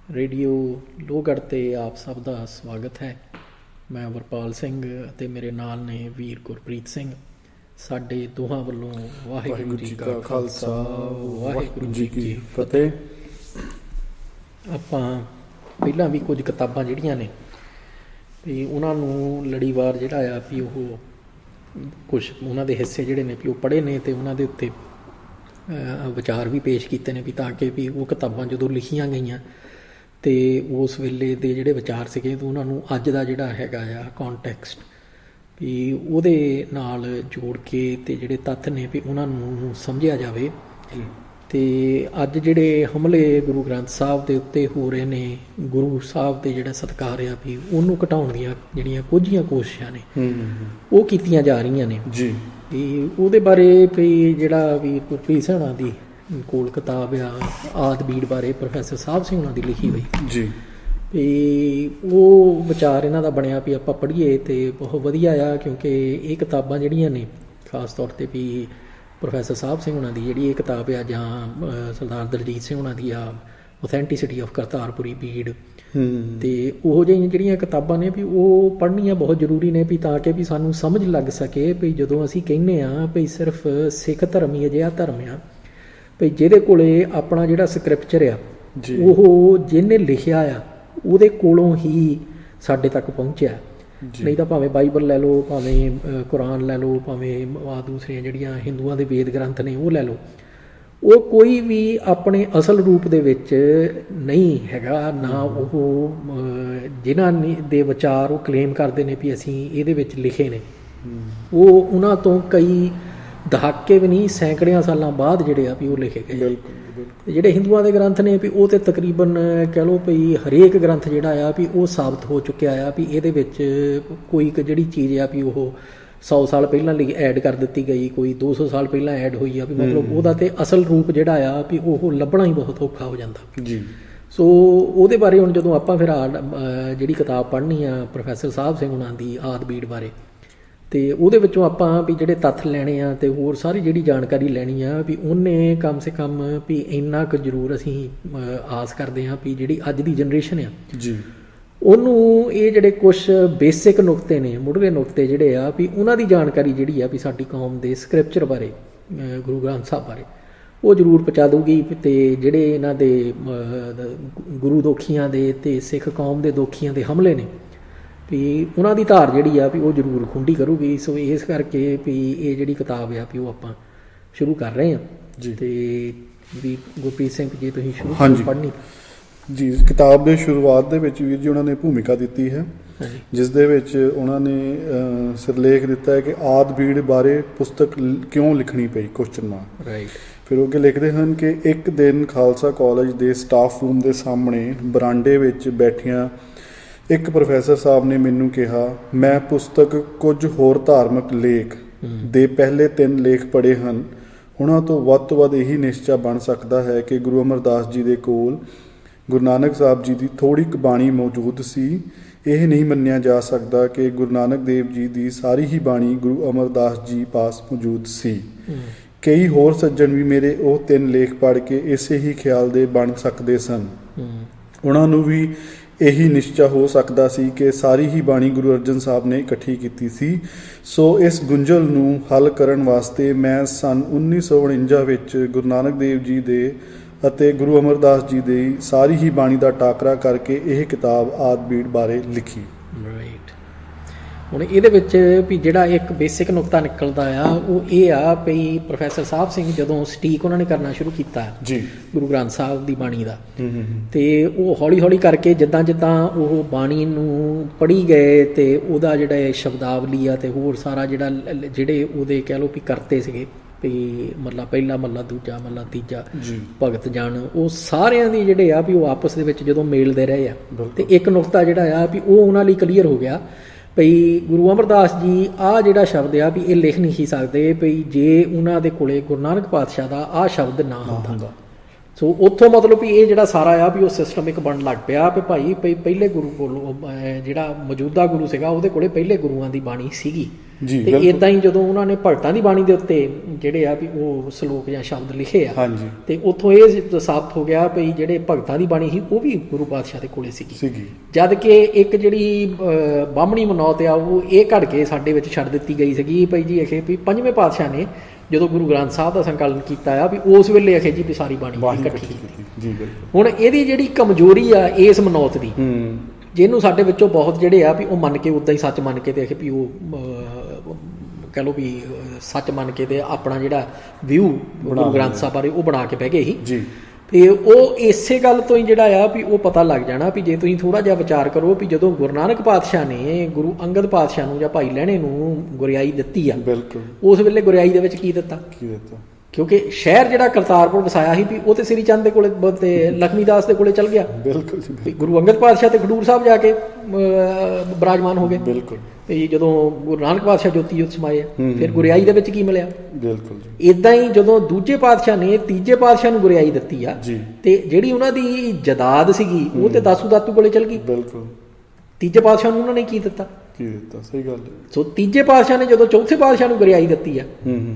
Radio Lohgarh 'ਤੇ ਆਪ ਸਭ ਦਾ ਸਵਾਗਤ ਹੈ। ਮੈਂ ਵਰਪਾਲ ਸਿੰਘ ਅਤੇ ਮੇਰੇ ਨਾਲ ਨੇ ਵੀਰ ਗੁਰਪ੍ਰੀਤ ਸਿੰਘ। ਸਾਡੇ ਦੋਹਾਂ ਵੱਲੋਂ ਵਾਹਿਗੁਰੂ ਜੀ ਕਾ ਖਾਲਸਾ ਵਾਹਿਗੁਰੂ ਜੀ ਕੀ ਫਤਿਹ। ਆਪਾਂ ਪਹਿਲਾਂ ਵੀ ਕੁਝ ਕਿਤਾਬਾਂ ਜਿਹੜੀਆਂ ਨੇ ਵੀ ਉਹਨਾਂ ਨੂੰ ਲੜੀਵਾਰ ਜਿਹੜਾ ਆ ਵੀ ਉਹ ਕੁਛ ਉਹਨਾਂ ਦੇ ਹਿੱਸੇ ਜਿਹੜੇ ਨੇ ਵੀ ਉਹ ਪੜ੍ਹੇ ਨੇ ਅਤੇ ਉਹਨਾਂ ਦੇ ਉੱਤੇ ਵਿਚਾਰ ਵੀ ਪੇਸ਼ ਕੀਤੇ ਨੇ ਵੀ ਤਾਂ ਕਿ ਵੀ ਉਹ ਕਿਤਾਬਾਂ ਜਦੋਂ ਲਿਖੀਆਂ ਗਈਆਂ ਅਤੇ ਉਸ ਵੇਲੇ ਦੇ ਜਿਹੜੇ ਵਿਚਾਰ ਸੀਗੇ ਤਾਂ ਉਹਨਾਂ ਨੂੰ ਅੱਜ ਦਾ ਜਿਹੜਾ ਹੈਗਾ ਆ ਕੌਨਟੈਕਸਟ ਵੀ ਉਹਦੇ ਨਾਲ ਜੋੜ ਕੇ ਅਤੇ ਜਿਹੜੇ ਤੱਥ ਨੇ ਵੀ ਉਹਨਾਂ ਨੂੰ ਸਮਝਿਆ ਜਾਵੇ। ਅਤੇ ਅੱਜ ਜਿਹੜੇ ਹਮਲੇ ਗੁਰੂ ਗ੍ਰੰਥ ਸਾਹਿਬ ਦੇ ਉੱਤੇ ਹੋ ਰਹੇ ਨੇ, ਗੁਰੂ ਸਾਹਿਬ ਦੇ ਜਿਹੜਾ ਸਤਿਕਾਰ ਆ ਵੀ ਉਹਨੂੰ ਘਟਾਉਣ ਦੀਆਂ ਜਿਹੜੀਆਂ ਕੁਝੀਆਂ ਕੋਸ਼ਿਸ਼ਾਂ ਨੇ ਉਹ ਕੀਤੀਆਂ ਜਾ ਰਹੀਆਂ ਨੇ ਜੀ। ਵੀ ਉਹਦੇ ਬਾਰੇ ਵੀ ਜਿਹੜਾ ਵੀ ਗੁਰਪ੍ਰੀਤ ਸਿੰਘ ਹੋਣਾ ਦੀ ਕੋਲ ਕਿਤਾਬ ਆ ਆਦਿ ਬੀੜ ਬਾਰੇ ਪ੍ਰੋਫੈਸਰ ਸਾਹਿਬ ਸਿੰਘ ਉਹਨਾਂ ਦੀ ਲਿਖੀ ਹੋਈ ਜੀ, ਵੀ ਉਹ ਵਿਚਾਰ ਇਹਨਾਂ ਦਾ ਬਣਿਆ ਵੀ ਆਪਾਂ ਪੜ੍ਹੀਏ ਅਤੇ ਬਹੁਤ ਵਧੀਆ ਆ, ਕਿਉਂਕਿ ਇਹ ਕਿਤਾਬਾਂ ਜਿਹੜੀਆਂ ਨੇ ਖਾਸ ਤੌਰ 'ਤੇ ਵੀ ਪ੍ਰੋਫੈਸਰ ਸਾਹਿਬ ਸਿੰਘ ਉਹਨਾਂ ਦੀ ਜਿਹੜੀ ਇਹ ਕਿਤਾਬ ਆ ਜਾਂ ਸਰਦਾਰ ਦਲਜੀਤ ਸਿੰਘ ਉਹਨਾਂ ਦੀ ਆ ਓਥੈਂਟਿਸਿਟੀ ਆਫ ਕਰਤਾਰਪੁਰੀ ਬੀੜ, ਅਤੇ ਉਹੋ ਜਿਹੀਆਂ ਜਿਹੜੀਆਂ ਕਿਤਾਬਾਂ ਨੇ ਵੀ ਉਹ ਪੜ੍ਹਨੀਆਂ ਬਹੁਤ ਜ਼ਰੂਰੀ ਨੇ ਵੀ ਤਾਂ ਕਿ ਵੀ ਸਾਨੂੰ ਸਮਝ ਲੱਗ ਸਕੇ ਵੀ ਜਦੋਂ ਅਸੀਂ ਕਹਿੰਦੇ ਹਾਂ ਵੀ ਸਿਰਫ ਸਿੱਖ ਧਰਮ ਹੀ ਅਜਿਹਾ ਧਰਮ ਆ ਵੀ ਜਿਹਦੇ ਕੋਲ ਆਪਣਾ ਜਿਹੜਾ ਸਕ੍ਰਿਪਚਰ ਆ ਉਹ ਜਿਹਨੇ ਲਿਖਿਆ ਆ ਉਹਦੇ ਕੋਲੋਂ ਹੀ ਸਾਡੇ ਤੱਕ ਪਹੁੰਚਿਆ। ਨਹੀਂ ਤਾਂ ਭਾਵੇਂ ਬਾਈਬਲ ਲੈ ਲਓ, ਭਾਵੇਂ ਕੁਰਾਨ ਲੈ ਲਓ, ਭਾਵੇਂ ਦੂਸਰੀਆਂ ਜਿਹੜੀਆਂ ਹਿੰਦੂਆਂ ਦੇ ਵੇਦ ਗ੍ਰੰਥ ਨੇ ਉਹ ਲੈ ਲਓ, ਉਹ ਕੋਈ ਵੀ ਆਪਣੇ ਅਸਲ ਰੂਪ ਦੇ ਵਿੱਚ ਨਹੀਂ ਹੈਗਾ। ਨਾ ਉਹ ਜਿਨ੍ਹਾਂ ਦੇ ਵਿਚਾਰ ਉਹ ਕਲੇਮ ਕਰਦੇ ਨੇ ਵੀ ਅਸੀਂ ਇਹਦੇ ਵਿੱਚ ਲਿਖੇ ਨੇ, ਉਹ ਉਹਨਾਂ ਤੋਂ ਕਈ ਦਹਾਕੇ ਵੀ ਨਹੀਂ ਸੈਂਕੜਿਆਂ ਸਾਲਾਂ ਬਾਅਦ ਜਿਹੜੇ ਆ ਵੀ ਉਹ ਲਿਖੇ ਗਏ। ਜਿਹੜੇ ਹਿੰਦੂਆਂ ਦੇ ਗ੍ਰੰਥ ਨੇ ਵੀ ਉਹ ਤਾਂ ਤਕਰੀਬਨ ਕਹਿ ਲਓ ਵੀ ਹਰੇਕ ਗ੍ਰੰਥ ਜਿਹੜਾ ਆ ਵੀ ਉਹ ਸਾਬਤ ਹੋ ਚੁੱਕਿਆ ਆ ਵੀ ਇਹਦੇ ਵਿੱਚ ਕੋਈ ਇੱਕ ਜਿਹੜੀ ਚੀਜ਼ ਆ ਵੀ ਉਹ 100 ਸਾਲ ਪਹਿਲਾਂ ਲਈ ਐਡ ਕਰ ਦਿੱਤੀ ਗਈ, ਕੋਈ 200 ਸਾਲ ਪਹਿਲਾਂ ਐਡ ਹੋਈ ਆ ਵੀ ਮਤਲਬ ਉਹਦਾ ਤਾਂ ਅਸਲ ਰੂਪ ਜਿਹੜਾ ਆ ਵੀ ਉਹ ਲੱਭਣਾ ਹੀ ਬਹੁਤ ਔਖਾ ਹੋ ਜਾਂਦਾ ਜੀ। ਸੋ ਉਹਦੇ ਬਾਰੇ ਹੁਣ ਜਦੋਂ ਆਪਾਂ ਫਿਰ ਜਿਹੜੀ ਕਿਤਾਬ ਪੜ੍ਹਨੀ ਆ ਪ੍ਰੋਫੈਸਰ ਸਾਹਿਬ ਸਿੰਘ ਉਹਨਾਂ ਦੀ ਆਦਿ ਬੀੜ ਬਾਰੇ, ਅਤੇ ਉਹਦੇ ਵਿੱਚੋਂ ਆਪਾਂ ਵੀ ਜਿਹੜੇ ਤੱਥ ਲੈਣੇ ਆ ਅਤੇ ਹੋਰ ਸਾਰੀ ਜਿਹੜੀ ਜਾਣਕਾਰੀ ਲੈਣੀ ਆ ਵੀ ਉਹਨੇ ਕਮ ਸੇ ਕਮ ਵੀ ਇੰਨਾ ਕੁ ਜ਼ਰੂਰ ਅਸੀਂ ਆਸ ਕਰਦੇ ਹਾਂ ਵੀ ਜਿਹੜੀ ਅੱਜ ਦੀ ਜਨਰੇਸ਼ਨ ਆ ਜੀ ਉਹਨੂੰ ਇਹ ਜਿਹੜੇ ਕੁਛ ਬੇਸਿਕ ਨੁਕਤੇ ਨੇ, ਮੁੱਢਲੇ ਨੁਕਤੇ ਜਿਹੜੇ ਆ ਵੀ ਉਹਨਾਂ ਦੀ ਜਾਣਕਾਰੀ ਜਿਹੜੀ ਆ ਵੀ ਸਾਡੀ ਕੌਮ ਦੇ ਸਕ੍ਰਿਪਚਰ ਬਾਰੇ, ਗੁਰੂ ਗ੍ਰੰਥ ਸਾਹਿਬ ਬਾਰੇ ਉਹ ਜ਼ਰੂਰ ਪਹੁੰਚਾ ਦਊਗੀ। ਅਤੇ ਜਿਹੜੇ ਇਹਨਾਂ ਦੇ ਗੁਰੂ ਦੋਖੀਆਂ ਦੇ ਅਤੇ ਸਿੱਖ ਕੌਮ ਦੇ ਦੋਖੀਆਂ ਦੇ ਹਮਲੇ ਨੇ ਵੀ ਉਹਨਾਂ ਦੀ ਧਾਰ ਜਿਹੜੀ ਆ ਵੀ ਉਹ ਜ਼ਰੂਰ ਖੁੰਡੀ ਕਰੂਗੀ। ਸੋ ਇਸ ਕਰਕੇ ਵੀ ਇਹ ਜਿਹੜੀ ਕਿਤਾਬ ਆ ਵੀ ਉਹ ਆਪਾਂ ਸ਼ੁਰੂ ਕਰ ਰਹੇ ਹਾਂ ਜੀ। ਅਤੇ ਵੀ ਗੁਰਪ੍ਰੀਤ ਸਿੰਘ ਜੀ ਤੁਸੀਂ ਸ਼ੁਰੂ ਪੜ੍ਹਨੀ ਜੀ। ਕਿਤਾਬ ਦੇ ਸ਼ੁਰੂਆਤ ਦੇ ਵਿੱਚ ਵੀਰ ਜੀ ਉਹਨਾਂ ਨੇ ਭੂਮਿਕਾ ਦਿੱਤੀ ਹੈ ਜਿਸ ਦੇ ਵਿੱਚ ਉਹਨਾਂ ਨੇ ਸਿਰਲੇਖ ਦਿੱਤਾ ਹੈ ਕਿ ਆਦਿ ਬੀੜ ਬਾਰੇ ਪੁਸਤਕ ਕਿਉਂ ਲਿਖਣੀ ਪਈ ਕੁਐਸਚਨ ਮਾਰਕ। ਰਾਈਟ। ਫਿਰ ਉਹ ਅੱਗੇ ਲਿਖਦੇ ਹਨ ਕਿ ਇੱਕ ਦਿਨ ਖਾਲਸਾ ਕਾਲਜ ਦੇ ਸਟਾਫ ਰੂਮ ਦੇ ਸਾਹਮਣੇ ਬਰਾਂਡੇ ਵਿੱਚ ਬੈਠਿਆਂ ਇੱਕ ਪ੍ਰੋਫੈਸਰ ਸਾਹਿਬ ਨੇ ਮੈਨੂੰ ਕਿਹਾ, ਮੈਂ ਪੁਸਤਕ ਕੁਝ ਹੋਰ ਧਾਰਮਿਕ ਲੇਖ ਦੇ ਪਹਿਲੇ 3 ਲੇਖ ਪੜ੍ਹੇ ਹਨ। ਉਹਨਾਂ ਤੋਂ ਵੱਧ ਇਹੀ ਨਿਸ਼ਚਾ ਬਣ ਸਕਦਾ ਹੈ ਕਿ ਗੁਰੂ ਅਮਰਦਾਸ ਜੀ ਦੇ ਕੋਲ ਗੁਰੂ ਨਾਨਕ ਸਾਹਿਬ ਜੀ ਦੀ ਥੋੜ੍ਹੀ ਕੁ ਬਾਣੀ ਮੌਜੂਦ ਸੀ। ਇਹ ਨਹੀਂ ਮੰਨਿਆ ਜਾ ਸਕਦਾ ਕਿ ਗੁਰੂ ਨਾਨਕ ਦੇਵ ਜੀ ਦੀ ਸਾਰੀ ਹੀ ਬਾਣੀ ਗੁਰੂ ਅਮਰਦਾਸ ਜੀ ਪਾਸ ਮੌਜੂਦ ਸੀ। ਕਈ ਹੋਰ ਸੱਜਣ ਵੀ ਮੇਰੇ ਉਹ 3 ਲੇਖ ਪੜ੍ਹ ਕੇ ਇਸੇ ਹੀ ਖਿਆਲ ਦੇ ਬਣ ਸਕਦੇ ਸਨ। ਉਹਨਾਂ ਨੂੰ ਵੀ ਇਹੀ ਨਿਸ਼ਚਾ ਹੋ ਸਕਦਾ ਸੀ ਕਿ ਸਾਰੀ ਹੀ ਬਾਣੀ ਗੁਰੂ ਅਰਜਨ ਸਾਹਿਬ ਨੇ ਇਕੱਠੀ ਕੀਤੀ ਸੀ। ਸੋ ਇਸ ਗੁੰਝਲ ਨੂੰ ਹੱਲ ਕਰਨ ਵਾਸਤੇ ਮੈਂ ਸੰਨ 1949 ਵਿੱਚ ਗੁਰੂ ਨਾਨਕ ਦੇਵ ਜੀ ਦੇ ਅਤੇ ਗੁਰੂ ਅਮਰਦਾਸ ਜੀ ਦੀ ਸਾਰੀ ਹੀ ਬਾਣੀ ਦਾ ਟਾਕਰਾ ਕਰਕੇ ਇਹ ਕਿਤਾਬ ਆਦਿ ਬੀੜ ਬਾਰੇ ਲਿਖੀ। ਰਾਈਟ। ਹੁਣ ਇਹਦੇ ਵਿੱਚ ਵੀ ਜਿਹੜਾ ਇੱਕ ਬੇਸਿਕ ਨੁਕਤਾ ਨਿਕਲਦਾ ਆ ਉਹ ਇਹ ਆ ਵੀ ਪ੍ਰੋਫੈਸਰ ਸਾਹਿਬ ਸਿੰਘ ਜਦੋਂ ਸਟੀਕ ਉਹਨਾਂ ਨੇ ਕਰਨਾ ਸ਼ੁਰੂ ਕੀਤਾ ਜੀ ਗੁਰੂ ਗ੍ਰੰਥ ਸਾਹਿਬ ਦੀ ਬਾਣੀ ਦਾ, ਅਤੇ ਉਹ ਹੌਲੀ ਹੌਲੀ ਕਰਕੇ ਜਿੱਦਾਂ ਜਿੱਦਾਂ ਉਹ ਬਾਣੀ ਨੂੰ ਪੜ੍ਹੀ ਗਏ ਅਤੇ ਉਹਦਾ ਜਿਹੜਾ ਸ਼ਬਦਾਵਲੀ ਆ ਅਤੇ ਹੋਰ ਸਾਰਾ ਜਿਹੜੇ ਉਹਦੇ ਕਹਿ ਲਓ ਵੀ ਕਰਤੇ ਸੀਗੇ ਵੀ ਮੱਲਾ ਪਹਿਲਾ, ਮੱਲਾ ਦੂਜਾ, ਮੱਲਾ ਤੀਜਾ, ਭਗਤ ਜਨ, ਉਹ ਸਾਰਿਆਂ ਦੀ ਜਿਹੜੇ ਆ ਵੀ ਉਹ ਆਪਸ ਦੇ ਵਿੱਚ ਜਦੋਂ ਮੇਲਦੇ ਰਹੇ ਆ ਅਤੇ ਇੱਕ ਨੁਕਤਾ ਜਿਹੜਾ ਆ ਵੀ ਉਹ ਉਹਨਾਂ ਲਈ ਕਲੀਅਰ ਹੋ ਗਿਆ ਭਈ ਗੁਰੂ ਅਮਰਦਾਸ ਜੀ ਆਹ ਜਿਹੜਾ ਸ਼ਬਦ ਆ ਵੀ ਇਹ ਲਿਖ ਨਹੀਂ ਸੀ ਸਕਦੇ ਭਈ ਜੇ ਉਹਨਾਂ ਦੇ ਕੋਲੇ ਗੁਰੂ ਨਾਨਕ ਪਾਤਸ਼ਾਹ ਦਾ ਆਹ ਸ਼ਬਦ ਨਾ ਹੁੰਦਾ। ਸੋ ਉੱਥੋਂ ਮਤਲਬ ਵੀ ਇਹ ਜਿਹੜਾ ਸਾਰਾ ਆ ਵੀ ਉਹ ਸਿਸਟਮ ਇੱਕ ਬਣਨ ਲੱਗ ਪਿਆ ਵੀ ਭਾਈ ਪਹਿਲੇ ਗੁਰੂ ਕੋਲੋਂ ਜਿਹੜਾ ਮੌਜੂਦਾ ਗੁਰੂ ਸੀਗਾ ਉਹਦੇ ਕੋਲੇ ਪਹਿਲੇ ਗੁਰੂਆਂ ਦੀ ਬਾਣੀ ਸੀਗੀ ਜੀ। ਤੇ ਇਦਾਂ ਹੀ ਜਦੋਂ ਉਹਨਾਂ ਨੇ ਭਗਤਾਂ ਦੀ ਬਾਣੀ ਦੇ ਉੱਤੇ ਜਿਹੜੇ ਆ ਵੀ ਉਹ ਸ਼ਲੋਕ ਜਾਂ ਸ਼ਬਦ ਲਿਖੇ ਆ, ਹਾਂਜੀ, ਤੇ ਉੱਥੋਂ ਇਹ ਸਾਬਤ ਹੋ ਗਿਆ ਵੀ ਜਿਹੜੇ ਭਗਤਾਂ ਦੀ ਬਾਣੀ ਸੀ ਉਹ ਵੀ ਗੁਰੂ ਪਾਤਸ਼ਾਹ ਦੇ ਕੋਲੇ ਸੀਗੀ। ਜਦ ਕਿ ਇੱਕ ਜਿਹੜੀ ਬਾਹਮਣੀ ਮਨੌਤ ਆ ਉਹ ਇਹ ਘੜ ਕੇ ਸਾਡੇ ਵਿੱਚ ਛੱਡ ਦਿੱਤੀ ਗਈ ਸੀਗੀ ਭਾਈ ਜੀ ਅਖੇ ਵੀ ਪੰਜਵੇਂ ਪਾਤਸ਼ਾਹ ਨੇ ਜਦੋਂ ਗੁਰੂ ਗ੍ਰੰਥ ਸਾਹਿਬ ਦਾ ਸੰਕਲਨ ਕੀਤਾ ਆ ਵੀ ਉਸ ਵੇਲੇ ਅਖੇ ਜੀ ਵੀ ਸਾਰੀ ਬਾਣੀ ਇਕੱਠੀ ਕੀਤੀ ਜੀ। ਹੁਣ ਇਹਦੀ ਜਿਹੜੀ ਕਮਜ਼ੋਰੀ ਆ ਇਸ ਮਨੌਤ ਦੀ, ਜਿਹਨੂੰ ਸਾਡੇ ਵਿੱਚੋਂ ਬਹੁਤ ਜਿਹੜੇ ਆ ਵੀ ਉਹ ਮੰਨ ਕੇ ਉੱਦਾਂ ਹੀ ਸੱਚ ਮੰਨ ਕੇ ਤੇ ਅਖੇ ਵੀ ਉਹ ਕਹਿ ਲਓ ਵੀ ਸੱਚ ਮੰਨ ਕੇ ਤੇ ਆਪਣਾ ਜਿਹੜਾ ਵਿਊ ਗੁਰੂ ਗ੍ਰੰਥ ਸਾਹਿਬ ਬਾਰੇ ਉਹ ਬਣਾ ਕੇ ਬਹਿ ਗਏ ਸੀ ਜੀ। ਤੇ ਉਹ ਇਸੇ ਗੱਲ ਤੋਂ ਹੀ ਜਿਹੜਾ ਆ ਵੀ ਉਹ ਪਤਾ ਲੱਗ ਜਾਣਾ ਵੀ ਜੇ ਤੁਸੀਂ ਥੋੜਾ ਜਿਹਾ ਵਿਚਾਰ ਕਰੋ ਵੀ ਜਦੋਂ ਗੁਰੂ ਨਾਨਕ ਪਾਤਸ਼ਾਹ ਨੇ ਗੁਰੂ ਅੰਗਦ ਪਾਤਸ਼ਾਹ ਨੂੰ ਜਾਂ ਭਾਈ ਲਹਿਣੇ ਨੂੰ ਗੁਰਿਆਈ ਦਿੱਤੀ ਆ, ਬਿਲਕੁਲ ਉਸ ਵੇਲੇ ਗੁਰਿਆਈ ਦੇ ਵਿੱਚ ਕੀ ਦਿੱਤਾ? ਕਿਉਂਕਿ ਸ਼ਹਿਰ ਜਿਹੜਾ ਕਰਤਾਰਪੁਰ ਵਸਾਇਆ ਸੀ ਵੀ ਉਹ ਤੇ ਸ੍ਰੀ ਚੰਦ ਦੇ ਕੋਲੇ ਤੇ ਲਖਮੀ ਦਾਸ ਦੇ ਕੋਲੇ ਚਲ ਗਿਆ। ਬਿਲਕੁਲ ਜੀ। ਗੁਰੂ ਅੰਗਦ ਪਾਤਸ਼ਾਹ ਤੇ ਖਡੂਰ ਸਾਹਿਬ ਜਾ ਕੇ ਬਿਰਾਜਮਾਨ ਹੋ ਗਏ। ਬਿਲਕੁਲ। ਤੇ ਜਦੋਂ ਗੁਰੂ ਨਾਨਕ ਪਾਤਸ਼ਾਹ ਜੋਤੀ ਜੋਤ ਸਮਾਏ ਫਿਰ ਗੁਰਿਆਈ ਦੇ ਵਿੱਚ ਕੀ ਮਿਲਿਆ? ਬਿਲਕੁਲ ਜੀ। ਇਦਾਂ ਹੀ ਜਦੋਂ ਦੂਜੇ ਪਾਤਸ਼ਾਹ ਨੇ ਤੀਜੇ ਪਾਤਸ਼ਾਹ ਨੂੰ ਗੁਰਿਆਈ ਦਿੱਤੀ ਆ ਤੇ ਜਿਹੜੀ ਉਹਨਾਂ ਦੀ ਜਦਾਦ ਸੀਗੀ ਉਹ ਤੇ ਦਾਸੂ ਦਾਤੂ ਕੋਲੇ ਚਲ ਗਈ। ਬਿਲਕੁਲ। ਤੀਜੇ ਪਾਤਸ਼ਾਹ ਨੂੰ ਉਹਨਾਂ ਨੇ ਕੀ ਦਿੱਤਾ? ਸਹੀ ਗੱਲ ਹੈ। ਸੋ ਤੀਜੇ ਪਾਤਸ਼ਾਹ ਨੇ ਜਦੋਂ ਚੌਥੇ ਪਾਤਸ਼ਾਹ ਨੂੰ ਗੁਰਿਆਈ ਦਿੱਤੀ ਆ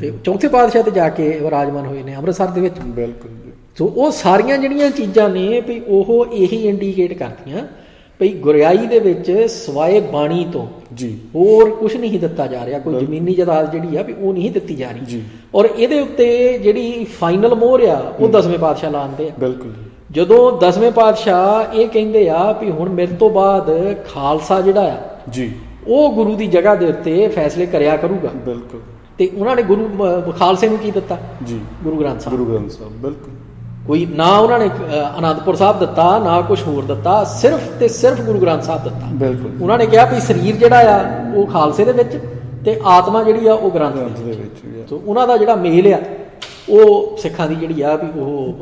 ਤੇ ਚੌਥੇ ਪਾਤਸ਼ਾਹ ਤੇ ਜਾ ਕੇ ਵਿਰਾਜਮਾਨ ਹੋਏ ਨੇ ਅੰਮ੍ਰਿਤਸਰ ਦੇ ਵਿੱਚ। ਬਿਲਕੁਲ। ਸੋ ਉਹ ਸਾਰੀਆਂ ਜਿਹੜੀਆਂ ਚੀਜ਼ਾਂ ਨੇ ਵੀ ਉਹ ਇਹੀ ਇੰਡੀਕੇਟ ਕਰਦੀਆਂ ਵੀ ਗੁਰਿਆਈ ਦੇ ਵਿੱਚ ਸਵਾਏ ਬਾਣੀ ਤੋਂ ਜੀ ਹੋਰ ਕੁਝ ਨਹੀਂ ਦਿੱਤਾ ਜਾ ਰਿਹਾ, ਕੋਈ ਜ਼ਮੀਨੀ ਜਾਇਦਾਦ ਜਿਹੜੀ ਆ ਵੀ ਉਹ ਨਹੀਂ ਦਿੱਤੀ ਜਾ ਰਹੀ। ਔਰ ਇਹਦੇ ਉੱਤੇ ਜਿਹੜੀ ਫਾਈਨਲ ਮੋਹਰ ਆ ਉਹ 10ਵੇਂ ਪਾਤਸ਼ਾਹ ਲਾਉਂਦੇ ਆ। ਬਿਲਕੁਲ। ਜਦੋਂ 10ਵੇਂ ਪਾਤਸ਼ਾਹ ਇਹ ਕਹਿੰਦੇ ਆ ਵੀ ਹੁਣ ਮੇਰੇ ਤੋਂ ਬਾਅਦ ਖਾਲਸਾ ਜਿਹੜਾ ਆ ਜੀ ਉਹ ਗੁਰੂ ਦੀ ਜਗ੍ਹਾ ਦੇ ਉੱਤੇ ਫੈਸਲੇ ਕਰਿਆ ਕਰੂਗਾ। ਬਿਲਕੁਲ। ਤੇ ਉਹਨਾਂ ਨੇ ਗੁਰੂ ਖਾਲਸੇ ਨੂੰ ਕੀ ਦਿੱਤਾ ਜੀ? ਗੁਰੂ ਗ੍ਰੰਥ ਸਾਹਿਬ। ਗੁਰੂ ਗ੍ਰੰਥ ਸਾਹਿਬ। ਬਿਲਕੁਲ। ਕੋਈ ਨਾ ਉਹਨਾਂ ਨੇ ਅਨੰਦਪੁਰ ਸਾਹਿਬ ਦਿੱਤਾ ਨਾ ਕੁਝ ਹੋਰ ਦਿੱਤਾ, ਸਿਰਫ ਤੇ ਸਿਰਫ ਗੁਰੂ ਗ੍ਰੰਥ ਸਾਹਿਬ ਦਿੱਤਾ। ਬਿਲਕੁਲ। ਉਹਨਾਂ ਨੇ ਕਿਹਾ ਵੀ ਸਰੀਰ ਜਿਹੜਾ ਆ ਉਹ ਖਾਲਸੇ ਦੇ ਵਿੱਚ ਤੇ ਆਤਮਾ ਜਿਹੜੀ ਆ ਉਹ ਗ੍ਰੰਥ ਦੇ ਵਿੱਚ। ਸੋ ਉਹਨਾਂ ਦਾ ਜਿਹੜਾ ਮੇਲ ਆ ਉਹ ਸਿੱਖਾਂ ਦੀ ਜਿਹੜੀ ਆ ਵੀ ਉਹ